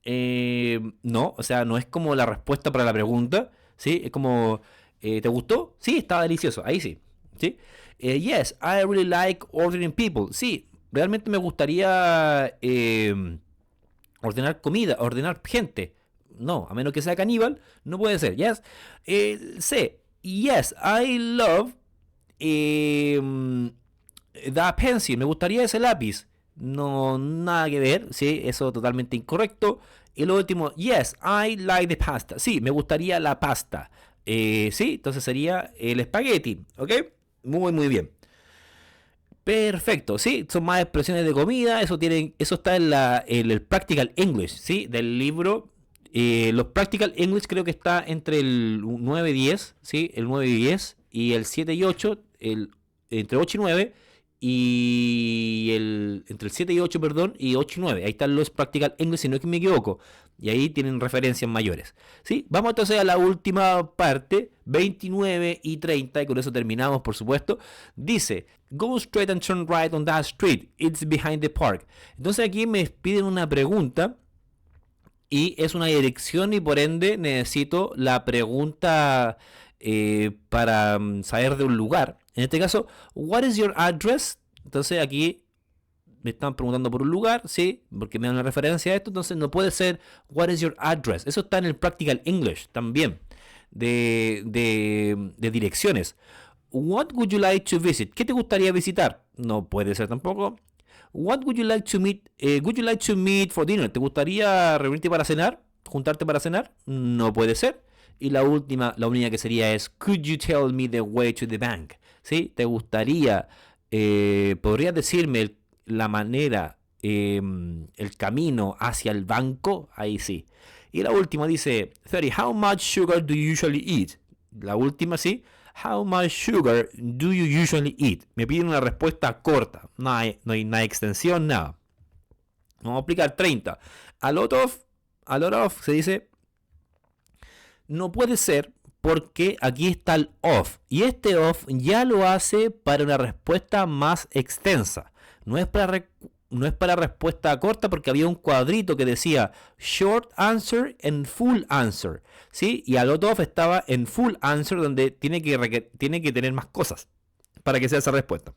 No, o sea, no es como la respuesta para la pregunta, ¿sí? Es como, ¿te gustó? Sí, estaba delicioso. Ahí sí, ¿sí? Yes, I really like ordering people. Sí, realmente me gustaría ordenar comida, ordenar gente. No, a menos que sea caníbal, no puede ser. Yes. C. Yes, I love the pencil. Me gustaría ese lápiz. No, nada que ver, sí, eso totalmente incorrecto. Y lo último, yes, I like the pasta. Sí, me gustaría la pasta. Sí, entonces sería el espagueti, ¿ok? Muy bien. Perfecto, sí, son más expresiones de comida, eso está en el Practical English, ¿sí? Del libro. Los Practical English creo que está entre el 9 y 10, ¿sí? El 9 y 10 y el 7 y 8, entre 8 y 9 y entre el 7 y 8, perdón, y 8 y 9. Ahí están los Practical English, si no es que me equivoco. Y ahí tienen referencias mayores. ¿Sí? Vamos entonces a la última parte, 29 y 30, y con eso terminamos, por supuesto. Dice, go straight and turn right on that street. It's behind the park. Entonces aquí me piden una pregunta y es una dirección y por ende necesito la pregunta para saber de un lugar. En este caso, what is your address? Entonces aquí me están preguntando por un lugar, ¿sí? Porque me dan una referencia a esto, entonces no puede ser what is your address. Eso está en el Practical English también, de direcciones. What would you like to visit? ¿Qué te gustaría visitar? No puede ser tampoco. What would you like to meet? Would you like to meet for dinner? ¿Te gustaría reunirte para cenar? ¿Juntarte para cenar? No puede ser. Y la única que sería es could you tell me the way to the bank? ¿Sí? ¿Te gustaría? ¿Podrías decirme la manera, el camino hacia el banco? Ahí sí. Y la última dice 30. How much sugar do you usually eat? La última sí. How much sugar do you usually eat? Me piden una respuesta corta. No hay nada de extensión, nada. Vamos a aplicar 30. A lot of se dice no puede ser porque aquí está el of. Y este of ya lo hace para una respuesta más extensa. No es para respuesta corta porque había un cuadrito que decía short answer and full answer, ¿sí? Y a lot of estaba en full answer donde tiene que tener más cosas para que sea esa respuesta,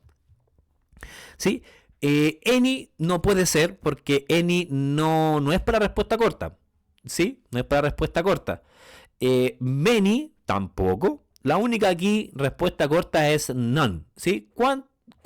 ¿sí? Any no puede ser porque any no es para respuesta corta, ¿sí? No es para respuesta corta. Many tampoco. La única aquí respuesta corta es none, ¿sí?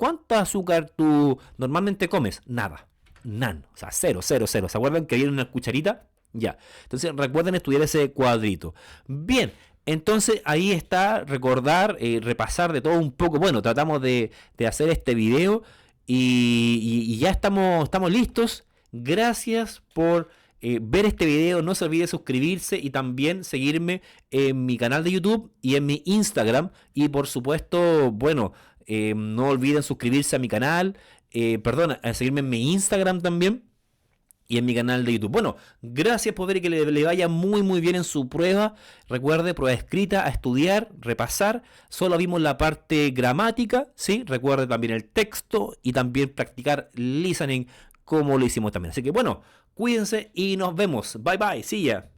¿Cuánta azúcar tú normalmente comes? Nada. None. O sea, cero, cero, cero. ¿Se acuerdan que viene una cucharita? Ya. Entonces recuerden estudiar ese cuadrito. Bien. Entonces ahí está, recordar, repasar de todo un poco. Bueno, tratamos de hacer este video y ya estamos listos. Gracias por ver este video. No se olvide suscribirse y también seguirme en mi canal de YouTube y en mi Instagram. Y por supuesto, bueno, no olviden suscribirse a mi canal. Perdón, a seguirme en mi Instagram también y en mi canal de YouTube. Bueno, gracias por ver y que le vaya muy muy bien en su prueba. Recuerde, prueba escrita, a estudiar, repasar. Solo vimos la parte gramática, ¿sí? Recuerde también el texto y también practicar listening como lo hicimos también. Así que bueno, cuídense y nos vemos. Bye bye, see ya.